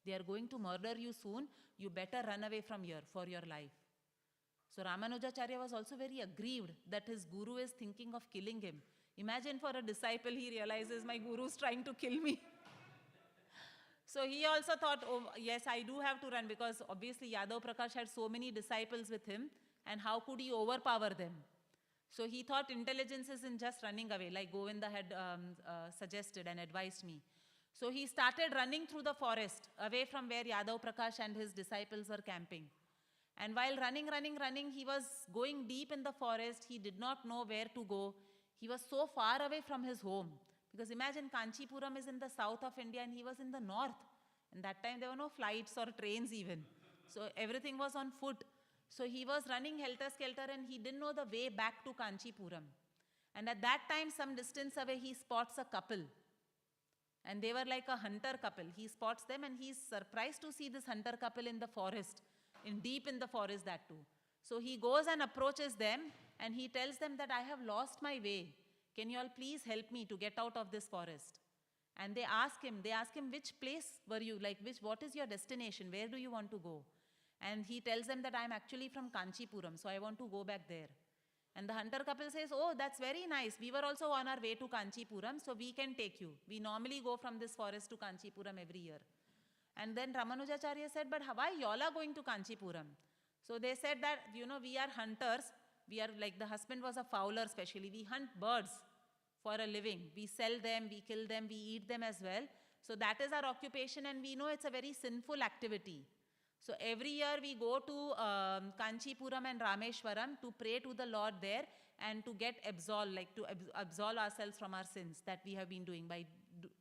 C: They are going to murder you soon. You better run away from here for your life. So Ramanujacharya was also very aggrieved that his guru is thinking of killing him. Imagine for a disciple, he realizes my guru is trying to kill me. So he also thought, oh, yes, I do have to run, because obviously Yadav Prakash had so many disciples with him, and how could he overpower them? So he thought intelligence is in just running away, like Govinda had suggested and advised me. So he started running through the forest, away from where Yadav Prakash and his disciples were camping. And while running, he was going deep in the forest. He did not know where to go. He was so far away from his home. Because imagine Kanchipuram is in the south of India, and he was in the north. And that time there were no flights or trains even. So everything was on foot. So he was running helter-skelter and he didn't know the way back to Kanchipuram. And at that time, some distance away, he spots a couple. And they were like a hunter couple. He spots them and he's surprised to see this hunter couple in the forest, deep in the forest that too. So he goes and approaches them and he tells them that I have lost my way. Can you all please help me to get out of this forest? And they ask him, which place were you, what is your destination? Where do you want to go? And he tells them that I'm actually from Kanchipuram, so I want to go back there. And the hunter couple says, oh, that's very nice. We were also on our way to Kanchipuram, so we can take you. We normally go from this forest to Kanchipuram every year. And then Ramanujacharya said, but why y'all are going to Kanchipuram? So they said that, we are hunters. We are the husband was a fowler especially. We hunt birds for a living. We sell them, we kill them, we eat them as well. So that is our occupation and we know it's a very sinful activity. So every year we go to Kanchipuram and Rameshwaram to pray to the Lord there and to get absolved, to absolve ourselves from our sins that we have been doing by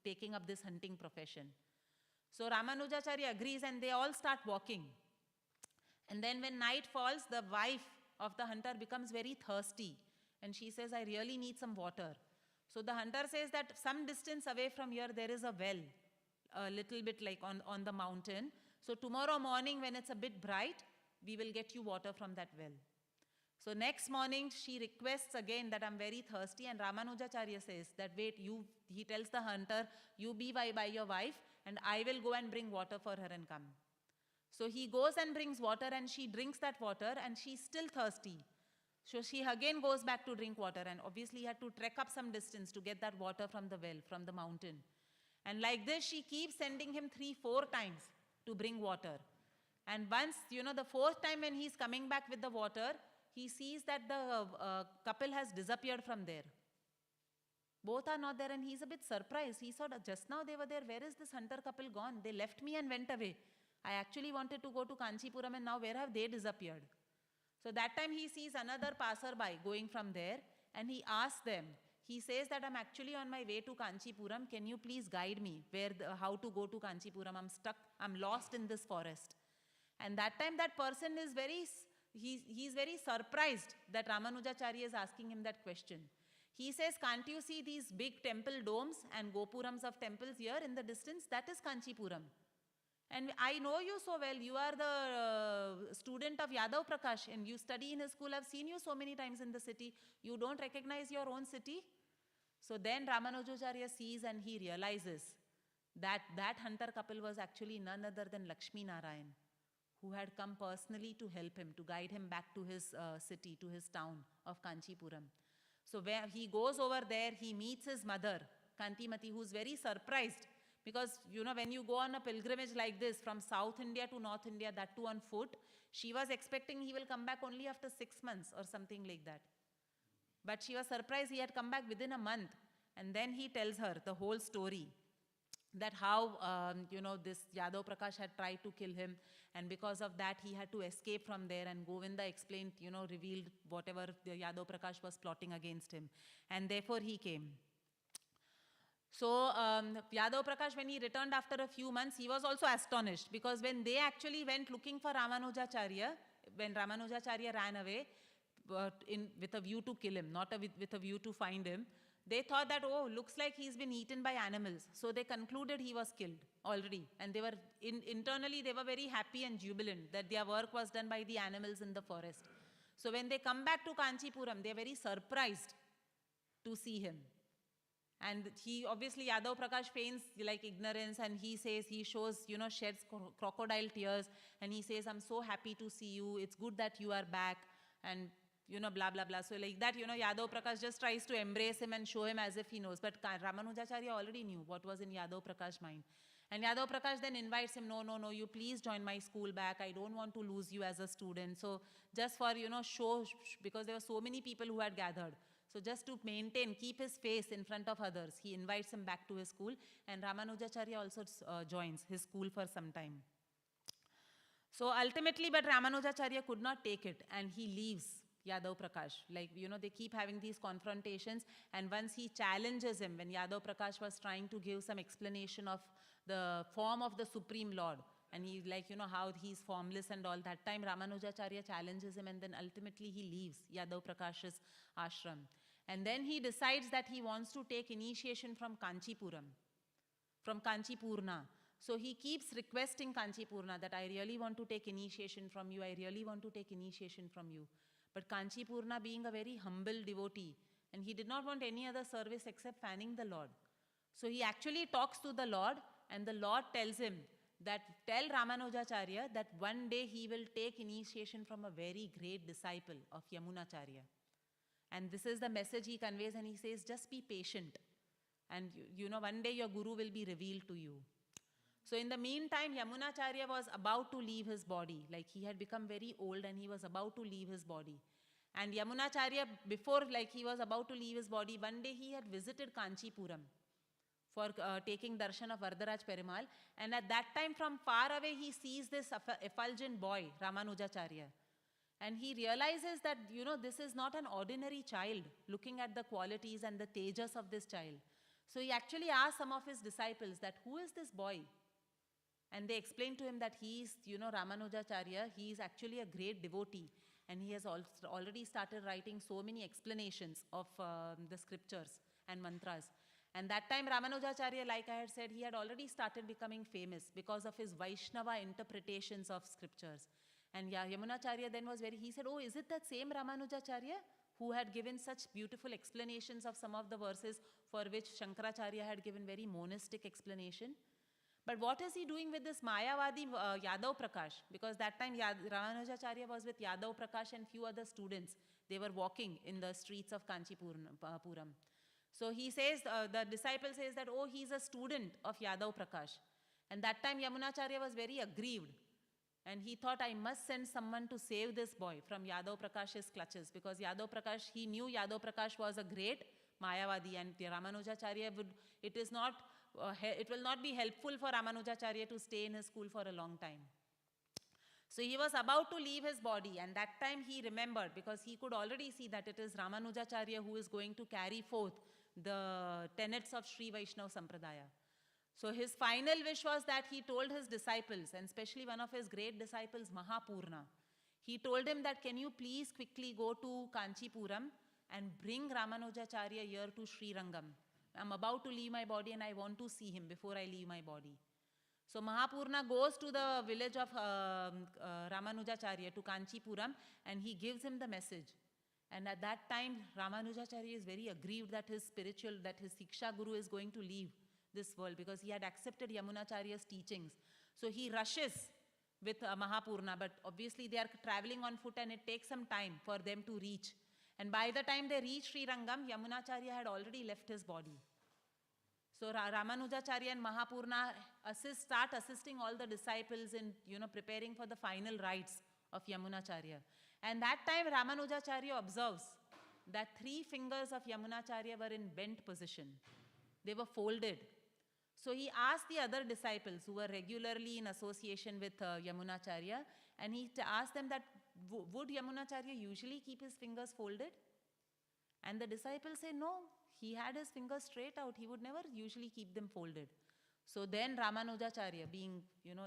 C: taking up this hunting profession. So Ramanujacharya agrees and they all start walking. And then when night falls, the wife of the hunter becomes very thirsty. And she says, I really need some water. So the hunter says that some distance away from here, there is a well, a little bit on the mountain. So tomorrow morning when it's a bit bright, we will get you water from that well. So next morning, she requests again that I'm very thirsty and Ramanujacharya says that wait, he tells the hunter, you be by your wife and I will go and bring water for her and come. So he goes and brings water and she drinks that water and she's still thirsty. So she again goes back to drink water and obviously had to trek up some distance to get that water from the well, from the mountain. And like this, she keeps sending him 3-4 times to bring water. And once, the fourth time when he's coming back with the water, he sees that the couple has disappeared from there. Both are not there and he's a bit surprised. He thought, just now they were there, where is this hunter couple gone? They left me and went away. I actually wanted to go to Kanchipuram and now where have they disappeared? So that time he sees another passerby going from there and he asks them, he says that I'm actually on my way to Kanchipuram. Can you please guide me how to go to Kanchipuram? I'm stuck, I'm lost in this forest. And that time that person is he's very surprised that Ramanujacharya is asking him that question. He says, can't you see these big temple domes and gopurams of temples here in the distance? That is Kanchipuram. And I know you so well. You are the student of Yadav Prakash and you study in his school. I've seen you so many times in the city. You don't recognize your own city? So then Ramanujacharya sees and he realizes that that hunter couple was actually none other than Lakshmi Narayan, who had come personally to help him, to guide him back to his city, to his town of Kanchipuram. So where he goes over there, he meets his mother, Kantimati, who's very surprised. Because, when you go on a pilgrimage like this from South India to North India, that too on foot, she was expecting he will come back only after 6 months or something like that. But she was surprised he had come back within a month. And then he tells her the whole story, that how, this Yadav Prakash had tried to kill him. And because of that, he had to escape from there. And Govinda explained, revealed whatever the Yadav Prakash was plotting against him. And therefore he came. So Yadav Prakash, when he returned after a few months, he was also astonished because when they actually went looking for Ramanujacharya, when Ramanujacharya ran away with a view to kill him, not with a view to find him, they thought that, oh, looks like he's been eaten by animals. So they concluded he was killed already. And they were internally, they were very happy and jubilant that their work was done by the animals in the forest. So when they come back to Kanchipuram, they're very surprised to see him. And he, obviously, Yadav Prakash feigns ignorance and he says, he shows, sheds crocodile tears and he says, I'm so happy to see you. It's good that you are back and, blah, blah, blah. So like that, Yadav Prakash just tries to embrace him and show him as if he knows. But Ramanujacharya already knew what was in Yadav Prakash's mind. And Yadav Prakash then invites him, no, you please join my school back. I don't want to lose you as a student. So just for, show, because there were so many people who had gathered. So just to keep his face in front of others, he invites him back to his school and Ramanujacharya also joins his school for some time. So ultimately, but Ramanujacharya could not take it and he leaves. Yadav Prakash. Like, they keep having these confrontations, and once he challenges him, when Yadav Prakash was trying to give some explanation of the form of the Supreme Lord, and he's like, how he's formless and all, that time Ramanujacharya challenges him, and then ultimately he leaves Yadav Prakash's ashram. And then he decides that he wants to take initiation from Kanchipuram, from Kanchipurna. So he keeps requesting Kanchipurna that I really want to take initiation from you, I really want to take initiation from you. But Kanchipurna, being a very humble devotee, and he did not want any other service except fanning the Lord. So he actually talks to the Lord, and the Lord tells him that tell Ramanujacharya that one day he will take initiation from a very great disciple of Yamunacharya. And this is the message he conveys, and he says, just be patient. And one day your guru will be revealed to you. So in the meantime, Yamunacharya was about to leave his body. Like, he had become very old and he was about to leave his body. And Yamunacharya, before he was about to leave his body, one day he had visited Kanchipuram for taking darshan of Varadaraj Perumal. And at that time, from far away, he sees this effulgent boy, Ramanujacharya. And he realizes that, this is not an ordinary child, looking at the qualities and the tejas of this child. So he actually asked some of his disciples that, who is this boy? And they explained to him that he is, Ramanujacharya, he is actually a great devotee. And he has already started writing so many explanations of the scriptures and mantras. And that time Ramanujacharya, like I had said, he had already started becoming famous because of his Vaishnava interpretations of scriptures. And Yamunacharya then he said, oh, is it that same Ramanujacharya who had given such beautiful explanations of some of the verses for which Shankaracharya had given very monistic explanation? But what is he doing with this Mayavadi Yadav Prakash? Because that time Ramanujacharya was with Yadav Prakash and few other students. They were walking in the streets of Kanchipuram. So he says, the disciple says that, oh, he's a student of Yadav Prakash. And that time Yamunacharya was very aggrieved. And he thought, I must send someone to save this boy from Yadav Prakash's clutches. Because Yadav Prakash, he knew Yadav Prakash was a great Mayavadi. And Ramanujacharya it will not be helpful for Ramanujacharya to stay in his school for a long time. So he was about to leave his body, and that time he remembered, because he could already see that it is Ramanujacharya who is going to carry forth the tenets of Sri Vaishnava Sampradaya. So his final wish was that he told his disciples, and especially one of his great disciples, Mahapurna, he told him that, can you please quickly go to Kanchipuram and bring Ramanujacharya here to Srirangam. I'm about to leave my body and I want to see him before I leave my body. So Mahapurna goes to the village of Ramanujacharya, to Kanchipuram, and he gives him the message. And at that time, Ramanujacharya is very aggrieved that his Siksha Guru is going to leave this world, because he had accepted Yamunacharya's teachings. So he rushes with Mahapurna, but obviously they are traveling on foot and it takes some time for them to reach. And by the time they reach Srirangam, Yamunacharya had already left his body. So Ramanujacharya and Mahapurna start assisting all the disciples in preparing for the final rites of Yamunacharya. And that time Ramanujacharya observes that 3 fingers of Yamunacharya were in bent position. They were folded. So he asked the other disciples who were regularly in association with Yamunacharya, and he asked them that, would Yamunacharya usually keep his fingers folded? And the disciples say, no, he had his fingers straight out. He would never usually keep them folded. So then Ramanujacharya, being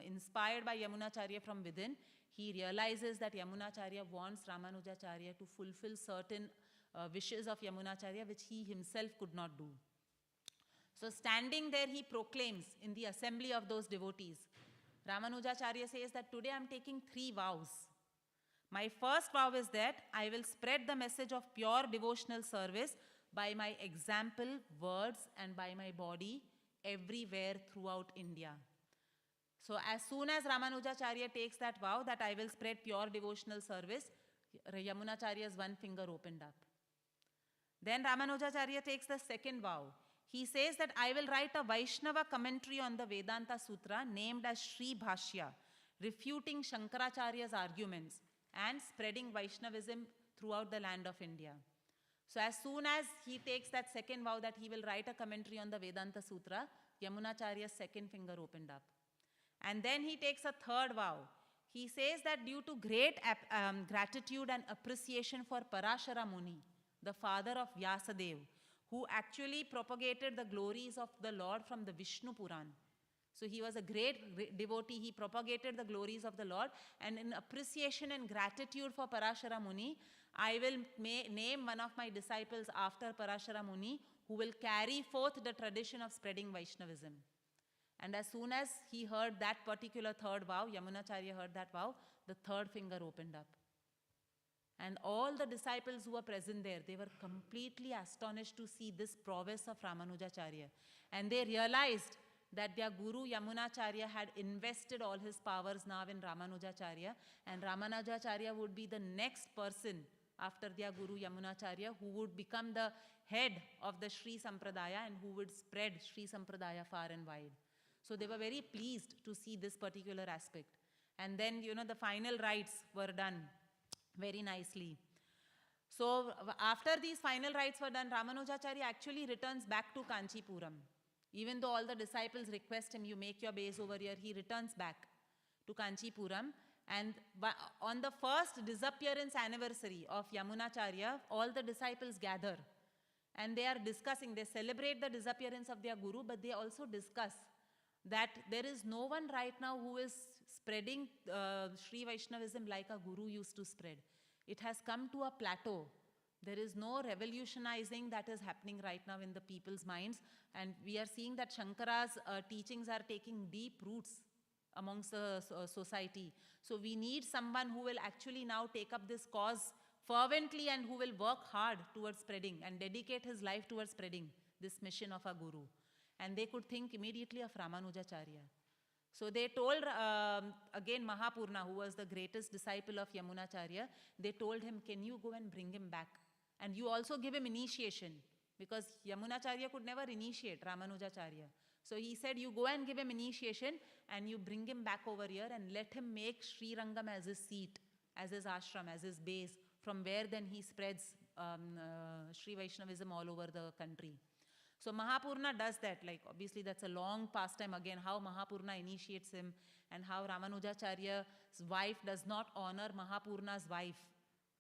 C: inspired by Yamunacharya from within, he realizes that Yamunacharya wants Ramanujacharya to fulfill certain wishes of Yamunacharya which he himself could not do. So standing there, he proclaims in the assembly of those devotees. Ramanujacharya says that today I am taking 3 vows. My first vow is that I will spread the message of pure devotional service by my example, words, and by my body everywhere throughout India. So as soon as Ramanujacharya takes that vow that I will spread pure devotional service, Yamunacharya's one finger opened up. Then Ramanujacharya takes the second vow. He says that I will write a Vaishnava commentary on the Vedanta Sutra named as Sri Bhashya, refuting Shankaracharya's arguments and spreading Vaishnavism throughout the land of India. So as soon as he takes that second vow that he will write a commentary on the Vedanta Sutra, Yamunacharya's second finger opened up. And then he takes a third vow. he says that due to great gratitude and appreciation for Parashara Muni, the father of Vyasadeva, who actually propagated the glories of the Lord from the Vishnu Puran. So he was a great devotee. He propagated the glories of the Lord. And in appreciation and gratitude for Parashara Muni, I will name one of my disciples after Parashara Muni, who will carry forth the tradition of spreading Vaishnavism. And as soon as he heard that particular third vow, Yamunacharya heard that vow, the third finger opened up. And all the disciples who were present there, they were completely astonished to see this prowess of Ramanujacharya. And they realized that their Guru Yamunacharya had invested all his powers now in Ramanujacharya, and Ramanujacharya would be the next person after their Guru Yamunacharya who would become the head of the Sri Sampradaya and who would spread Sri Sampradaya far and wide. So they were very pleased to see this particular aspect. And then, the final rites were done very nicely. So after these final rites were done, Ramanujacharya actually returns back to Kanchipuram. Even though all the disciples request him, you make your base over here, he returns back to Kanchipuram. And on the first disappearance anniversary of Yamunacharya, all the disciples gather. And they are discussing, they celebrate the disappearance of their Guru, but they also discuss that there is no one right now who is spreading Sri Vaishnavism like a Guru used to spread. It has come to a plateau. There is no revolutionizing that is happening right now in the people's minds. And we are seeing that Shankara's teachings are taking deep roots amongst the society. So we need someone who will actually now take up this cause fervently and who will work hard towards spreading and dedicate his life towards spreading this mission of a Guru. And they could think immediately of Ramanujacharya. So they told, again Mahapurna, who was the greatest disciple of Yamunacharya, they told him, can you go and bring him back? And you also give him initiation, because Yamunacharya could never initiate Ramanujacharya. So he said, you go and give him initiation and you bring him back over here and let him make Sri Rangam as his seat, as his ashram, as his base, from where then he spreads Sri Vaishnavism all over the country. So Mahapurna does that, like obviously that's a long pastime again, how Mahapurna initiates him and how Ramanujacharya's wife does not honor Mahapurna's wife.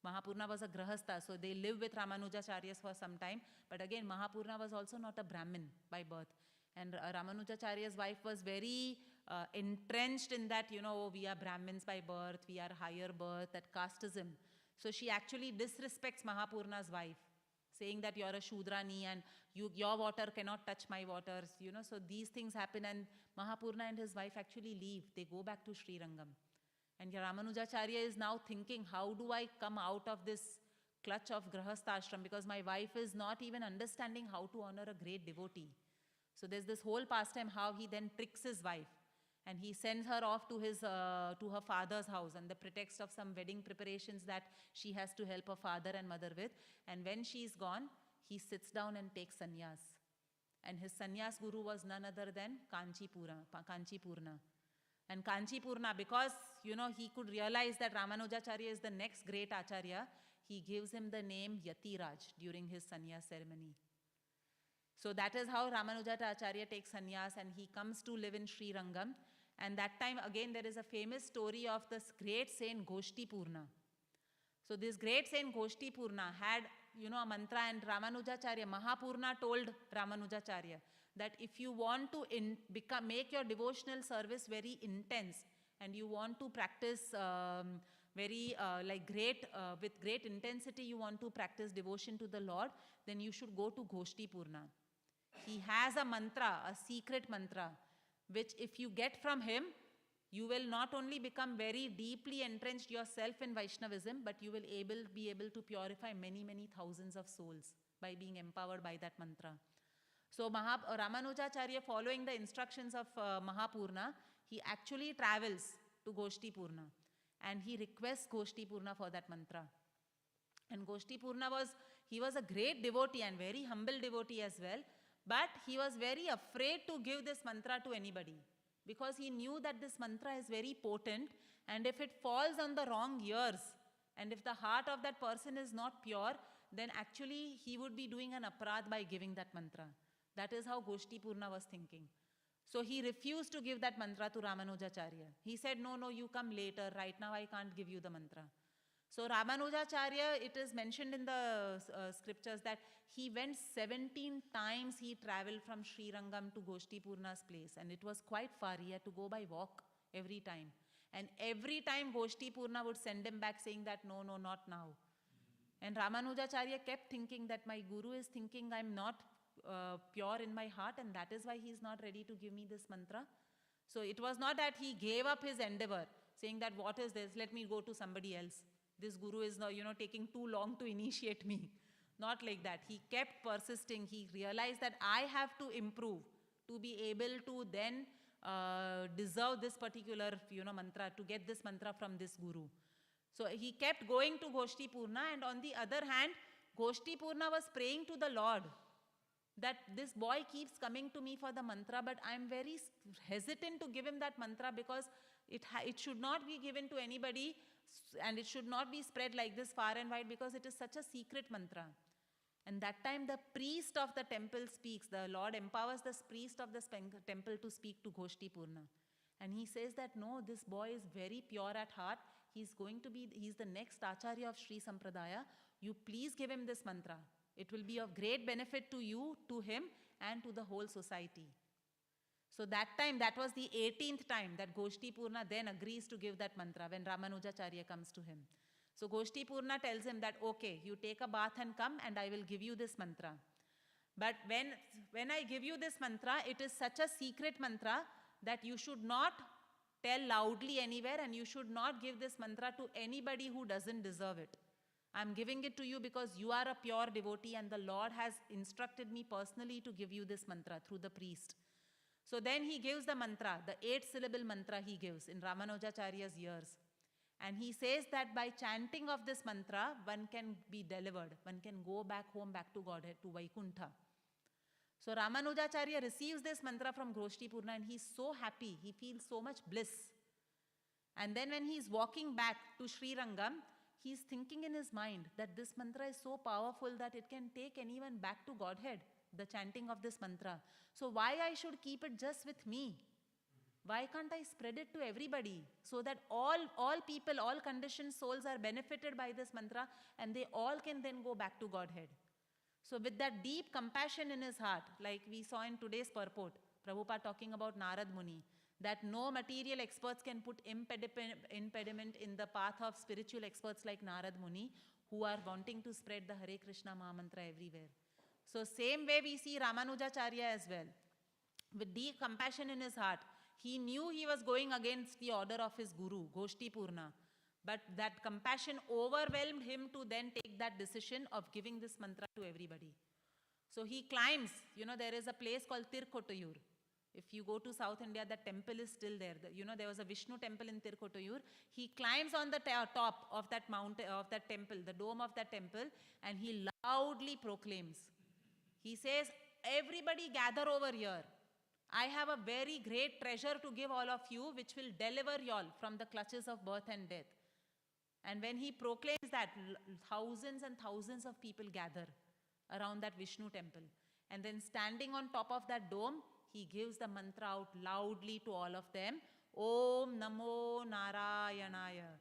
C: Mahapurna was a grahastha, so they live with Ramanujacharya for some time. But again, Mahapurna was also not a Brahmin by birth. And Ramanujacharya's wife was very entrenched in that, we are Brahmins by birth, we are higher birth, that casteism. So she actually disrespects Mahapurna's wife, saying that you're a Shudrani and your water cannot touch my waters, So these things happen and Mahapurna and his wife actually leave. They go back to Sri Rangam. And Ramanujacharya is now thinking, how do I come out of this clutch of Grahastha ashram? Because my wife is not even understanding how to honor a great devotee. So there's this whole pastime how he then tricks his wife. And he sends her off to her father's house on the pretext of some wedding preparations that she has to help her father and mother with. And when she's gone, he sits down and takes sannyas. And his sannyas guru was none other than Kanchipurna. And Kanchipurna, because, he could realize that Ramanujacharya is the next great acharya, he gives him the name Yatiraj during his sannyas ceremony. So that is how Ramanujacharya takes sannyas and he comes to live in Sri Rangam. And that time again there is a famous story of this great saint Goshtipurna. So this great saint Goshtipurna had, a mantra, and Ramanujacharya, Mahapurna told Ramanujacharya that if you want to make your devotional service very intense and you want to practice with great intensity, you want to practice devotion to the Lord, then you should go to Goshtipurna. He has a mantra, a secret mantra, which if you get from him, you will not only become very deeply entrenched yourself in Vaishnavism, but you will be able to purify many, many thousands of souls by being empowered by that mantra. So Ramanujacharya, following the instructions of Mahapurna, he actually travels to Goshtipurna and he requests Goshtipurna for that mantra. And Goshtipurna was a great devotee and very humble devotee as well. But he was very afraid to give this mantra to anybody because he knew that this mantra is very potent, and if it falls on the wrong ears and if the heart of that person is not pure, then actually he would be doing an aparadh by giving that mantra. That is how Goshtipurna was thinking. So he refused to give that mantra to Ramanujacharya. He said, no, you come later. Right now I can't give you the mantra. So Ramanujacharya, it is mentioned in the scriptures that he went 17 times he traveled from Srirangam to Goshtipurna's place. And it was quite far. He had to go by walk every time. And every time Goshtipurna would send him back saying that, no, not now. And Ramanujacharya kept thinking that my guru is thinking I'm not pure in my heart, and that is why he is not ready to give me this mantra. So it was not that he gave up his endeavor, saying that what is this, let me go to somebody else. This guru is now, taking too long to initiate me. Not like that. He kept persisting. He realized that I have to improve to be able to then deserve this particular, mantra, to get this mantra from this guru. So he kept going to Goshtipurna, and on the other hand, Goshtipurna was praying to the Lord that this boy keeps coming to me for the mantra, but I am very hesitant to give him that mantra because it should not be given to anybody, and it should not be spread like this far and wide because it is such a secret mantra. And that time the priest of the temple speaks. The Lord empowers the priest of the temple to speak to Goshtipurna. And he says that no, this boy is very pure at heart. He's the next Acharya of Sri Sampradaya. You please give him this mantra. It will be of great benefit to you, to him, and to the whole society. So that time, that was the 18th time that Goshtipurna then agrees to give that mantra when Ramanujacharya comes to him. So Goshtipurna tells him that, okay, you take a bath and come and I will give you this mantra. But when I give you this mantra, it is such a secret mantra that you should not tell loudly anywhere, and you should not give this mantra to anybody who doesn't deserve it. I'm giving it to you because you are a pure devotee and the Lord has instructed me personally to give you this mantra through the priest. So then he gives the mantra, the 8-syllable mantra he gives in Ramanujacharya's ears. And he says that by chanting of this mantra, one can be delivered. One can go back home, back to Godhead, to Vaikuntha. So Ramanujacharya receives this mantra from Goshtipurna and he's so happy. He feels so much bliss. And then when he's walking back to Srirangam, he's thinking in his mind that this mantra is so powerful that it can take anyone back to Godhead, the chanting of this mantra. So why I should keep it just with me? Why can't I spread it to everybody so that all people, all conditioned souls are benefited by this mantra and they all can then go back to Godhead? So with that deep compassion in his heart, like we saw in today's purport, Prabhupada talking about Narad Muni, that no material experts can put impediment in the path of spiritual experts like Narad Muni, who are wanting to spread the Hare Krishna Mahamantra everywhere. So same way we see Ramanujacharya as well. With deep compassion in his heart, he knew he was going against the order of his guru, Goshtipurna. But that compassion overwhelmed him to then take that decision of giving this mantra to everybody. So he climbs, there is a place called Tirkotayur. If you go to South India, the temple is still there. There was a Vishnu temple in Tirkotayur. He climbs on the top of that mountain, of that temple, the dome of that temple, and he loudly proclaims. He says, everybody gather over here. I have a very great treasure to give all of you, which will deliver you all from the clutches of birth and death. And when he proclaims that, thousands and thousands of people gather around that Vishnu temple. And then standing on top of that dome, he gives the mantra out loudly to all of them. Om Namo Narayanaya.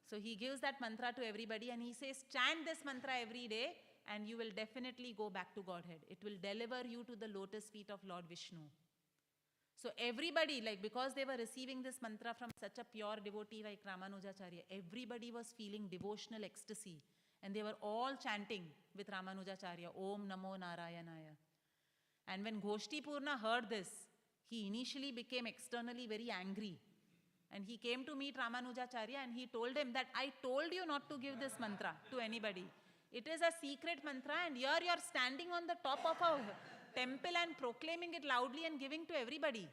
C: So he gives that mantra to everybody and he says, chant this mantra every day and you will definitely go back to Godhead. It will deliver you to the lotus feet of Lord Vishnu. So everybody, because they were receiving this mantra from such a pure devotee like Ramanujacharya, everybody was feeling devotional ecstasy. And they were all chanting with Ramanujacharya, Om Namo Narayanaya. And when Goshtipurna heard this, he initially became externally very angry. And he came to meet Ramanujacharya and he told him that I told you not to give this mantra to anybody. It is a secret mantra and here you are standing on the top of a temple and proclaiming it loudly and giving to everybody.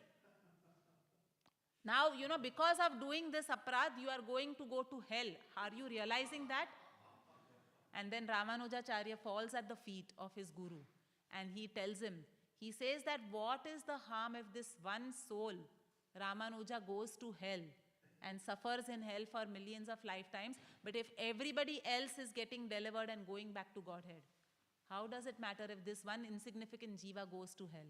C: Now, because of doing this aparadh, you are going to go to hell. Are you realizing that? And then Ramanujacharya falls at the feet of his guru and he tells him, he says that what is the harm if this one soul, Ramanuja, goes to hell and suffers in hell for millions of lifetimes, but if everybody else is getting delivered and going back to Godhead, how does it matter if this one insignificant jiva goes to hell?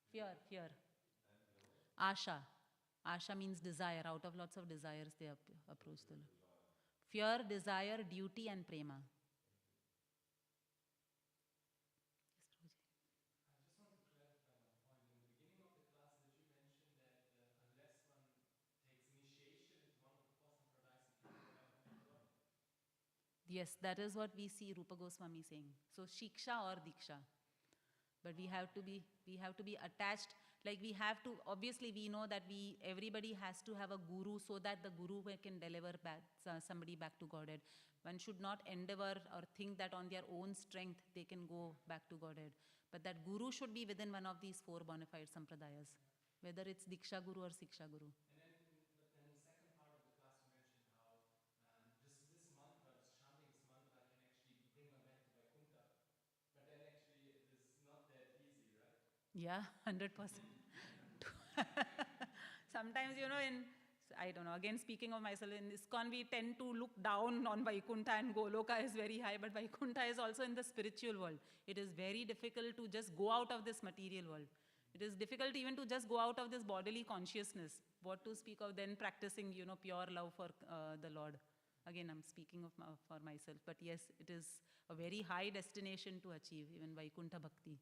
C: Fear. Asha. Asha means desire. Out of lots of desires, they approach the Lord. Fear, desire, duty, and prema. Yes, Prabhuji.
D: I just want to clarify one point. In the beginning of the class that you mentioned that unless one takes initiation into one of the four sampradayas, he cannot go back home to God.
C: Yes, that is what we see Rupa Goswami saying. So shiksha or diksha. But we have to be attached. Like we have to, obviously we know that everybody has to have a guru so that the guru can deliver somebody back to Godhead. One should not endeavor or think that on their own strength they can go back to Godhead. But that guru should be within one of these four bona fide sampradayas, whether it's Diksha Guru or Siksha Guru.
D: But then in the second part of the class you mentioned how just this mantra, just chanting this mantra can actually bring one back to Vaikuntha. But then actually it is not that easy, right?
C: Yeah, 100%. Sometimes, I don't know, again speaking of myself, in ISKCON we tend to look down on Vaikuntha and Goloka is very high, but Vaikuntha is also in the spiritual world. It is very difficult to just go out of this material world. It is difficult even to just go out of this bodily consciousness. What to speak of then practicing, pure love for the Lord. Again, I'm speaking of for myself, but yes, it is a very high destination to achieve, even Vaikuntha Bhakti.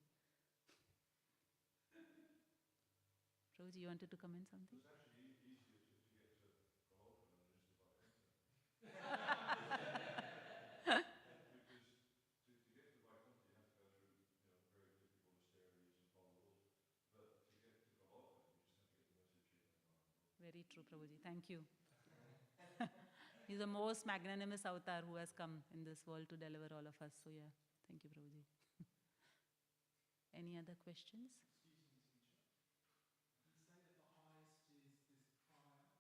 C: Prabhuji, you wanted to comment something?
E: It's actually easier to get to Goloka than it is to Vaikuntha. Because to get to Vaikuntha, you have to go through very difficult monasteries and follow rules. But to get to Goloka, you just have to get the message and then go.
C: Very true, Prabhuji. Thank you. He's the most magnanimous avatar who has come in this world to deliver all of us. So yeah, thank you, Prabhuji. Any other questions?
D: Excuse me, teacher. You say that the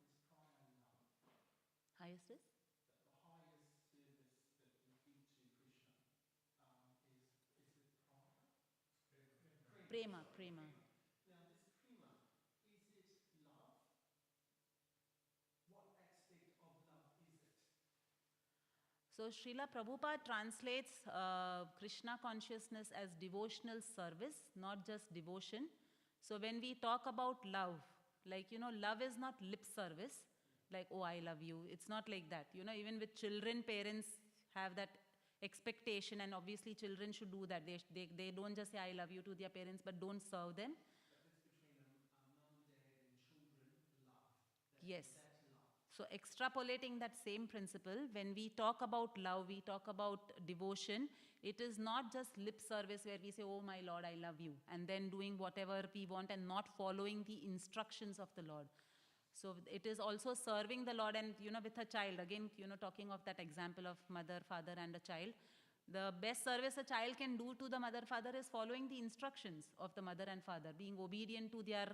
D: highest is prior love.
C: Highest is?
D: The highest service that we give to Krishna is it prana?
C: Prema.
D: Now this prema, is it love? What aspect of love is it?
C: So Srila Prabhupada translates Krishna consciousness as devotional service, not just devotion. So when we talk about love, love is not lip service, like, oh, I love you. It's not like that. Even with children, parents have that expectation, and obviously children should do that. They don't just say, I love you to their parents, but don't serve them.
D: But that's between a mom, dad, and children, love.
C: Yes.
D: That's love.
C: So extrapolating that same principle, when we talk about love, we talk about devotion, it is not just lip service where we say, oh my Lord, I love you, and then doing whatever we want and not following the instructions of the Lord. So it is also serving the Lord, and with a child, again, talking of that example of mother, father and a child, the best service a child can do to the mother, father is following the instructions of the mother and father, being obedient to their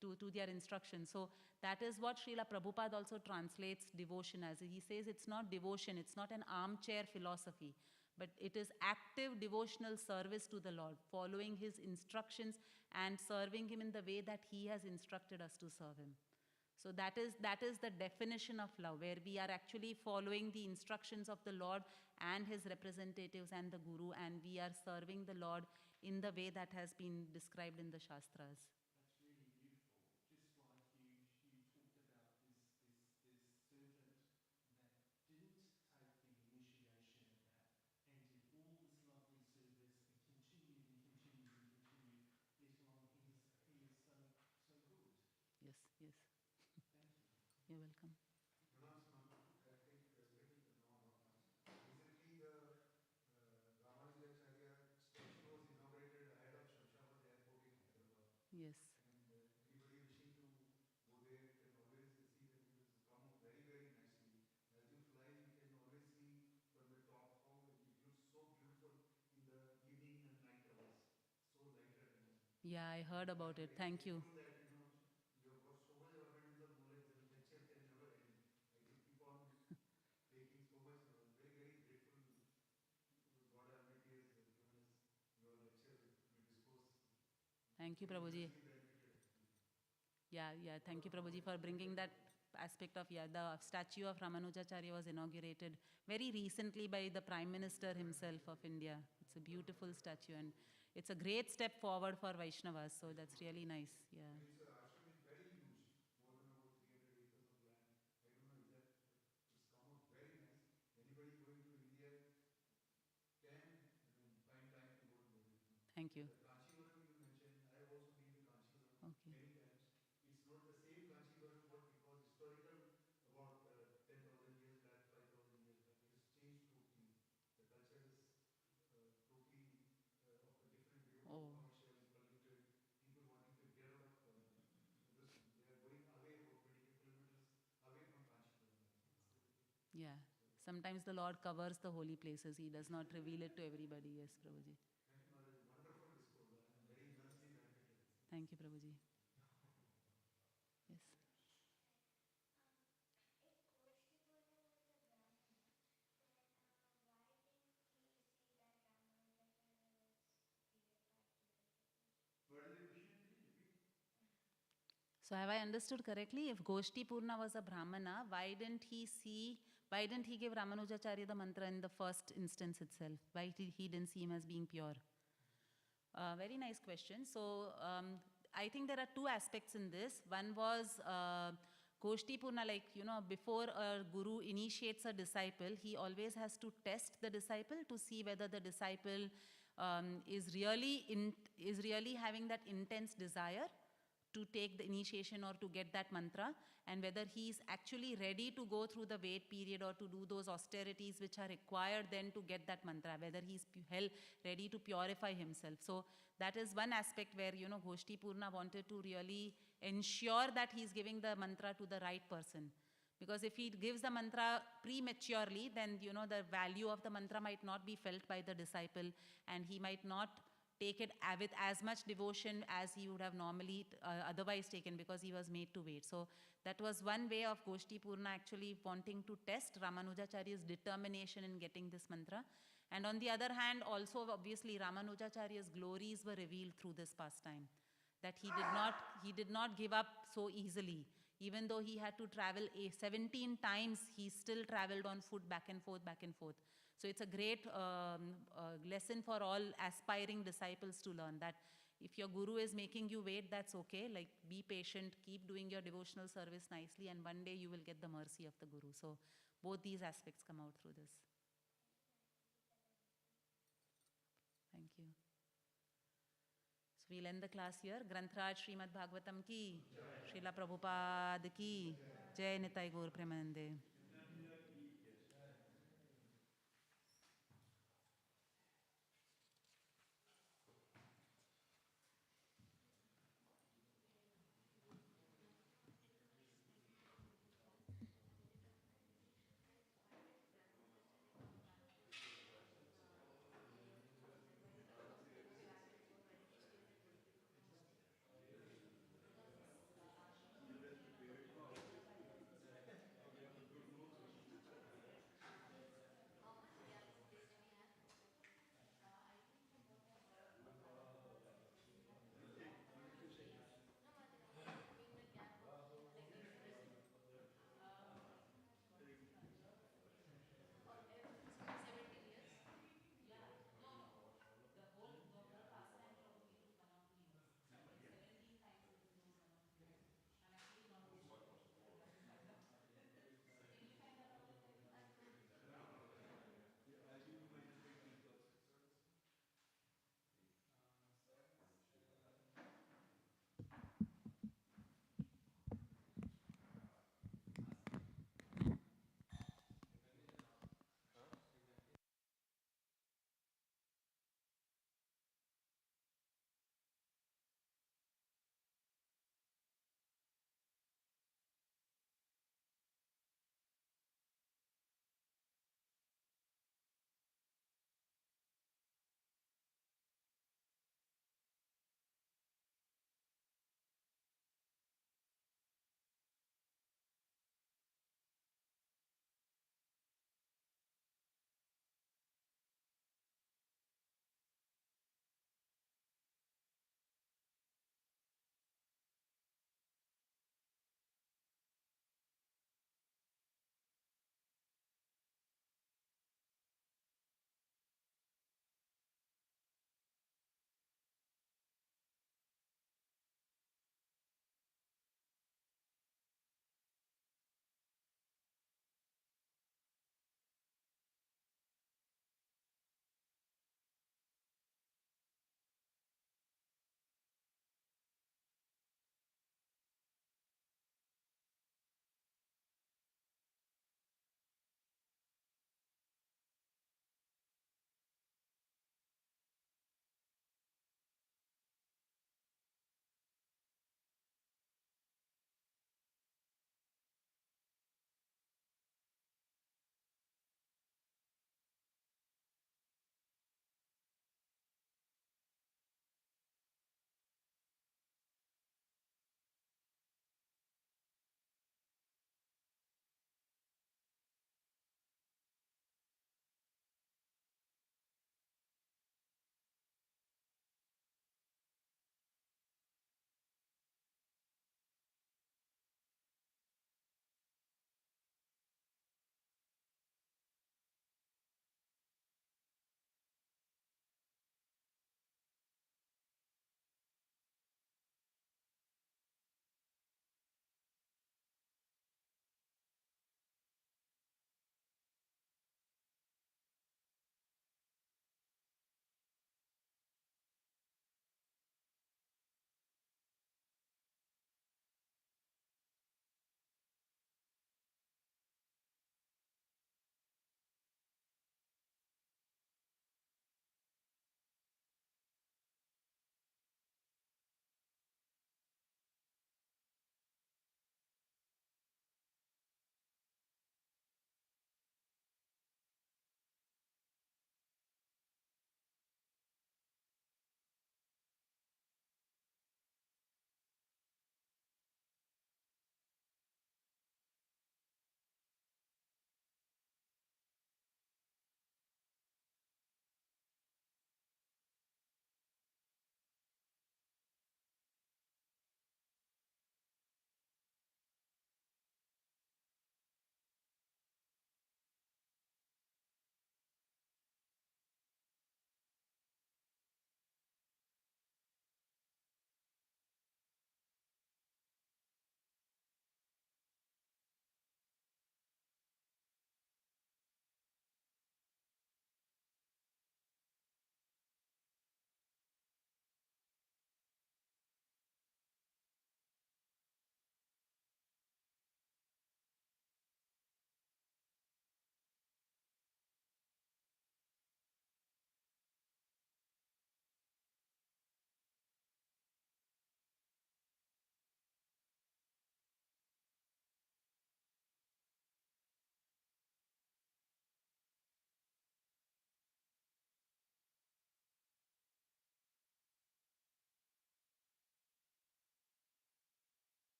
C: to their instructions. So that is what Srila Prabhupada also translates devotion as. He says it's not devotion, it's not an armchair philosophy, but it is active devotional service to the Lord, following His instructions and serving Him in the way that He has instructed us to serve Him. So that is the definition of love, where we are actually following the instructions of the Lord and His representatives and the Guru, and we are serving the Lord in the way that has been described in the Shastras.
D: That's really beautiful. Just like you talked about this servant that didn't take the initiation of that and did all this lovely service and continued little on he is so good.
C: Yes.
D: Thank you.
C: You're welcome.
E: Recently, the Ramanujacharya statue was inaugurated ahead of Shamshabad Airport in Hyderabad.
C: Yes.
E: And anybody wishing to go there can always see that it has come out very, very nicely. As you fly, you can always see from the top how it looks so beautiful in the evening and night hours. So lighted.
C: Yeah, I heard about it. Thank you.
E: That you have got so much ornamental knowledge and lecture can never end. I can keep on taking so much knowledge. Very, very grateful. God Almighty has given us your lecture, your discourse.
C: Thank you, Prabhuji. Yeah. Thank you, Prabhuji, for bringing that aspect of, the statue of Ramanujacharya was inaugurated very recently by the Prime Minister himself of India. It's a beautiful statue, and it's a great step forward for Vaishnavas, so that's really nice, yeah.
E: It's ashram is very huge, more than about 300 acres of land. I don't know exact, but it's come out very nice. Anybody going to India can, find time to go to visit.
C: Thank you.
E: The Kanchipuram you mentioned, I have also been to Kanchipuram
C: Okay.
E: many times. It's not the same Kanchipuram what it was historical about 10,000 years back, 5,000 years back. It has changed totally. The culture is totally of a different way,
C: Oh.
E: commercial, polluted. People wanting to get out of this. They are going away about 22 kilometers away from Kanchipuram.
C: Yeah. Sometimes the Lord covers the holy places. He does not reveal it to everybody. Yes, Prabhuji.
E: Thank you, Maharaj. Wonderful discourse. I am very immensely benefited.
C: Thank you, Prabhuji. Yes.
E: What is the question? Repeat.
C: So have I understood correctly? If Goshti Purna was a Brahmana, why didn't he give Ramanujacharya the mantra in the first instance itself? Why he didn't see him as being pure? Very nice question. So I think there are two aspects in this. One was Goshti Purna, like, before a guru initiates a disciple, he always has to test the disciple to see whether the disciple is really having that intense desire to take the initiation or to get that mantra, and whether he is actually ready to go through the wait period or to do those austerities which are required then to get that mantra, whether he is ready to purify himself. So that is one aspect where, Goshti Purna wanted to really ensure that he is giving the mantra to the right person. Because if he gives the mantra prematurely, then, the value of the mantra might not be felt by the disciple, and he might not take it with as much devotion as he would have normally otherwise taken, because he was made to wait. So that was one way of Goshti Purna actually wanting to test Ramanujacharya's determination in getting this mantra. And on the other hand, also obviously Ramanujacharya's glories were revealed through this pastime, that he did not give up so easily. Even though he had to travel 17 times, he still traveled on foot back and forth, back and forth. So it's a great lesson for all aspiring disciples to learn, that if your guru is making you wait, that's okay. Like, be patient, keep doing your devotional service nicely, and one day you will get the mercy of the guru. So both these aspects come out through this. Thank you. So we'll end the class here. Grantraj Śrīmad Bhāgavatam ki, Srila Prabhupada ki, Jai Nitai Gaur Premanande.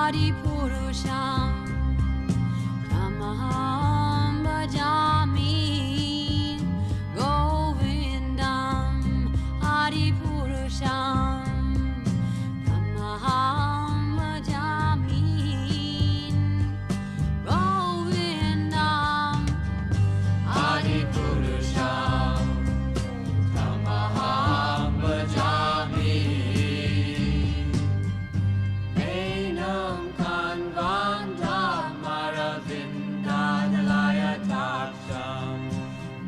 F: Adipurusham Tamaham Bhajami Govindam Adipurusham Tamaham Bhajami Govindam Adipurusham Tamaham Bhajami Enam Kanvandam Maravindadalayataksham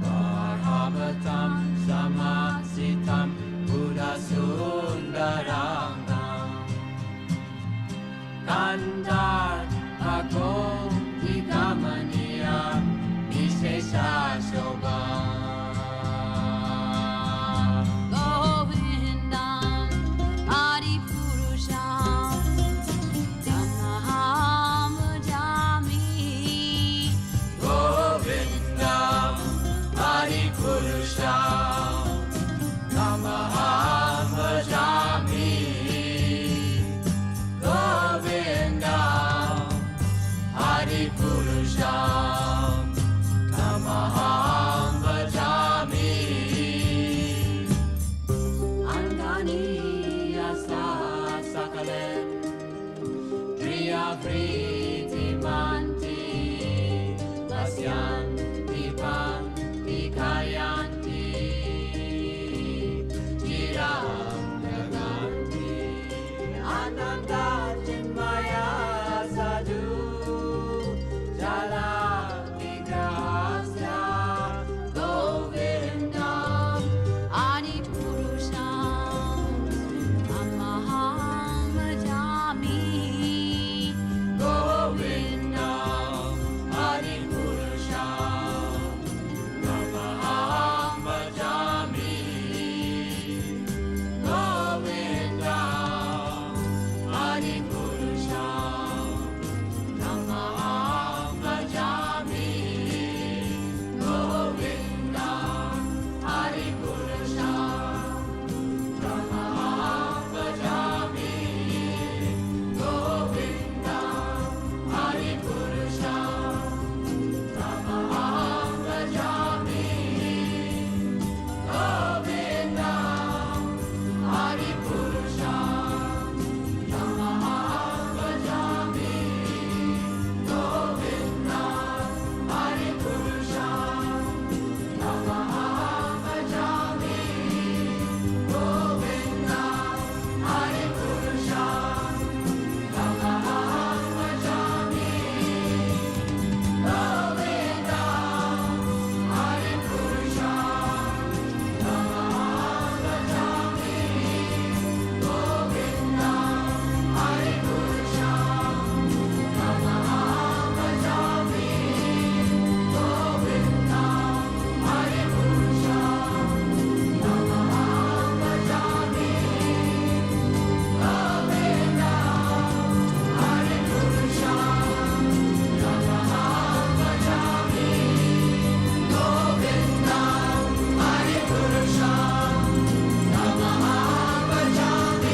F: Bhagavatam Samasitam Buddhasundarangam Kandar Bhako Vikamaniya Vishesha Shobham Govindam Adipurusham Tamaham Bhajami Govindam Adipurusham Tamaham Bhajami Govindam Adipurusham Tamaham Bhajami Angani Yasa Sakalem Priya Priti Manti Vasyanti Panti Kayanti Chiram Naganti Ananda Chinmaya Sadhu Jala Vigrahasya Govindam Adipurusham Tamaham Bhajami Govindam Adipurusham Tamaham Bhajami Govindam Adipurusham Tamaham Bhajami Govindam Adipurusham Tamaham Bhajami Govindam Adipurusham Tamaham Bhajami Govindam Adipurusham Tamaham Bhajami Govindam Adipurusham Tamaham Bhajami Govindam Adipurusham Tamaham Bhajami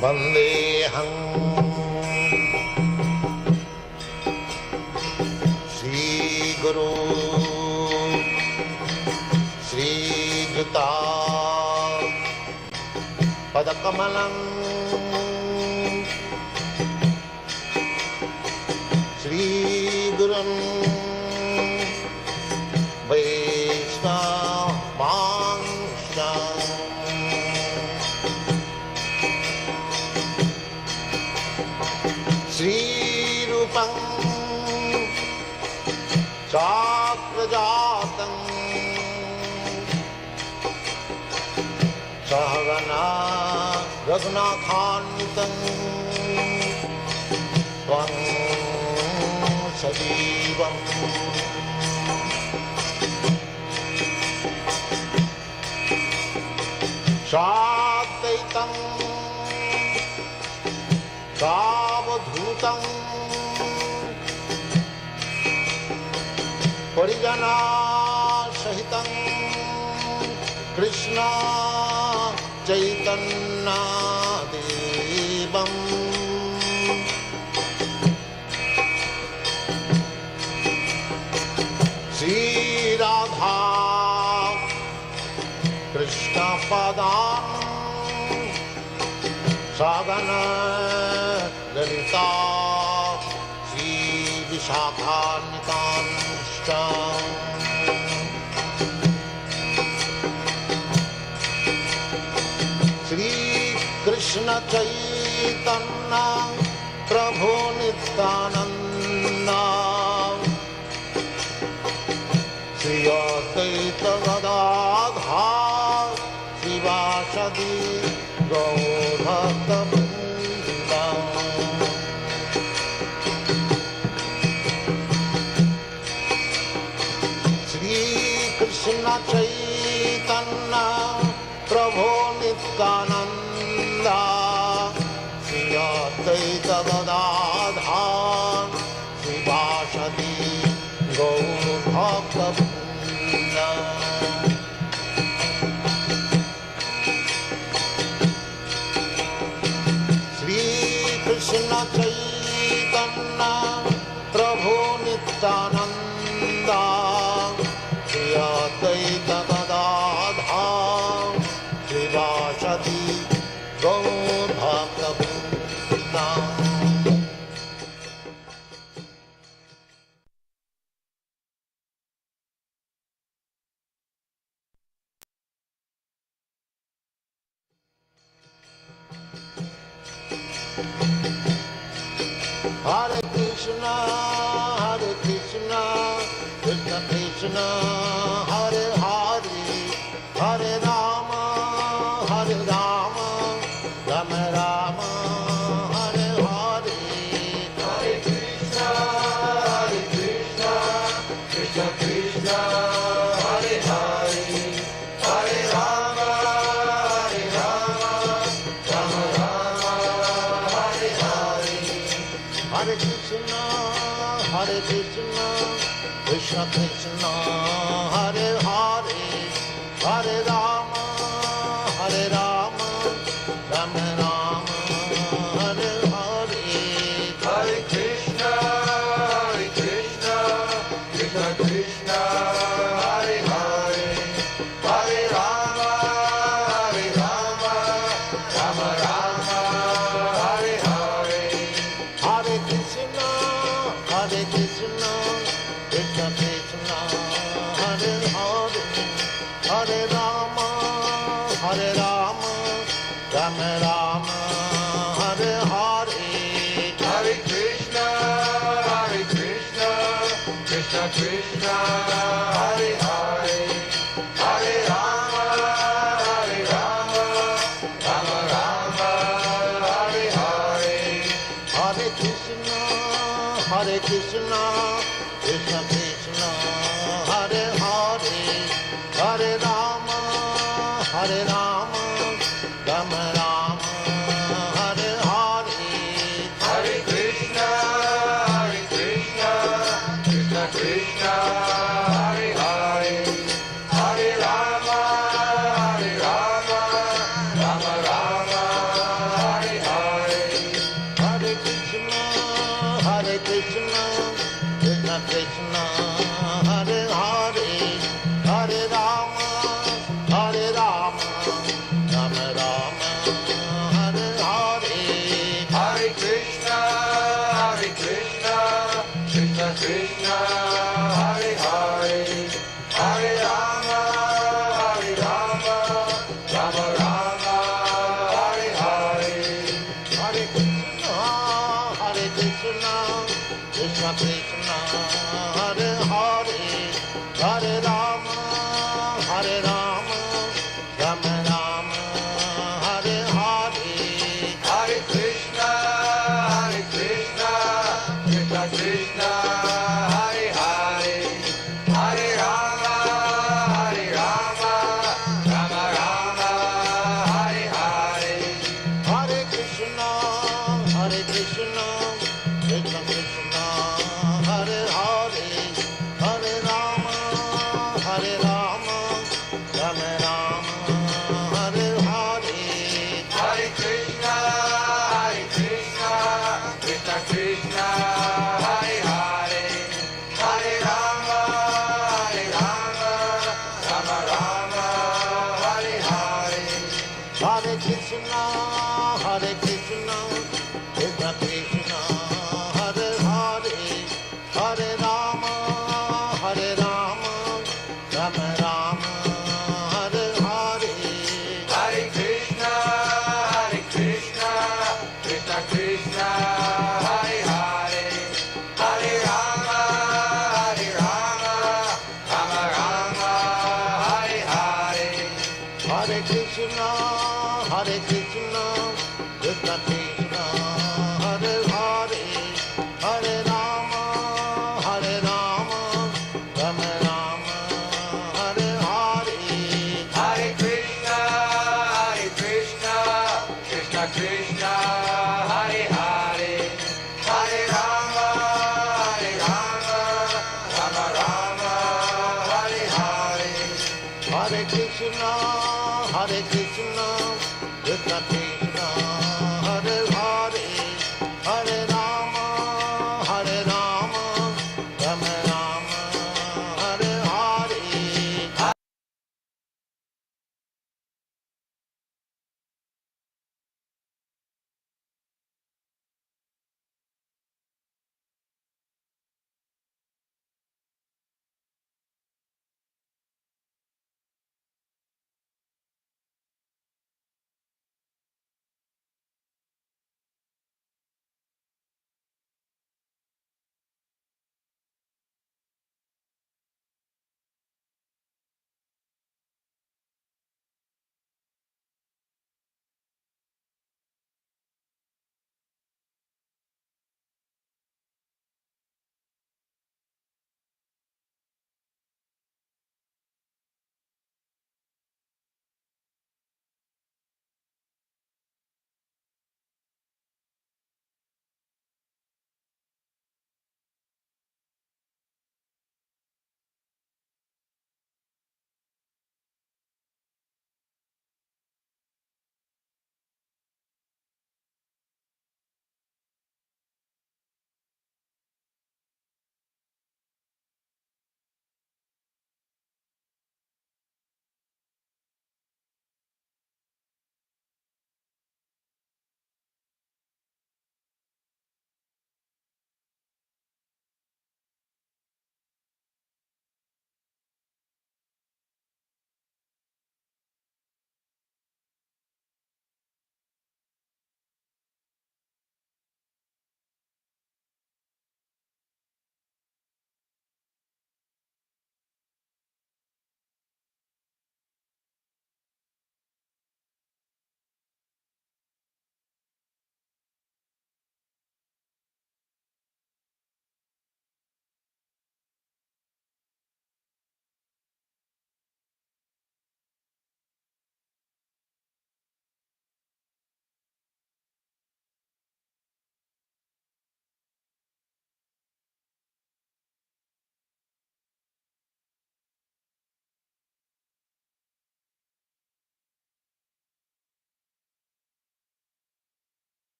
G: Vandeham Shri Guru Shri Juta Padakamalam Shri Gurun Vaishnava चाक्रजातं सहगना रघुनाथान्वितं त्वं सजीवम् साद्वैतं सावधूतं परिजनासहितं कृष्ण चैतन्यदेवम् श्रीराधा कृष्णपदान् सगन ललिता श्रीविशाखान्वितांश्च श्रीकृष्ण चैतन्य प्रभु नित्यानन्द श्री अद्वैत गदाधर शिवासदि गौरभक्तवृन्द श्रीकृष्ण चैतन्य प्रभु नित्यानन्द श्री अद्वैत गदाधर शिवासदि गौरभक्तवृन्द श्रीकृष्ण चैतन्य प्रभु Nityanand Shri Advaita Gadadhar शिवासदि गौरभक्तवृन्द Hare Krishna, Krishna Krishna, Hare Hare, Hare Rama, Rama Rama, Hare Hare. Hare Krishna, Krishna Krishna, Hare Hare, Hare Rama, Rama Rama, Hare Hare. Hare Krishna, Krishna Krishna, Hare Hare, Hare Rama, Rama Rama, Hare Hare. Hare Krishna, Krishna Krishna, Hare Hare, Hare Rama, Rama Rama, Hare Hare. Hare Krishna, Krishna Krishna, Hare Hare, Hare Rama, Rama Rama, Hare Hare. Hare Krishna, Krishna Krishna, Hare Hare, Hare Rama, Rama Rama, Hare Hare. Hare Krishna, Krishna Krishna, Hare Hare, Hare Rama, Rama Rama, Hare Hare. Hare Krishna, Krishna Krishna, Hare Hare, Hare Rama, Rama Rama, Hare Hare. Hare Krishna, Krishna Krishna, Hare Hare, Hare Rama, Rama Rama, Hare Hare. Hare Krishna, Krishna Krishna, Hare Hare, Hare Rama, Rama Rama, Hare Hare. Hare Krishna, Krishna Krishna, Hare Hare. Hare Rama, Hare Rama, Rama Rama, Hare Hare. Hare Krishna, Krishna Krishna, Hare Hare. Hare Rama, Rama Rama, Hare Hare. Hare Krishna, Krishna Krishna, Hare Hare. Hare Rama, Rama Rama, Hare Hare. Hare Krishna, Krishna Krishna, Hare Hare. Hare Rama, Rama Rama, Hare Hare. Hare Krishna, Krishna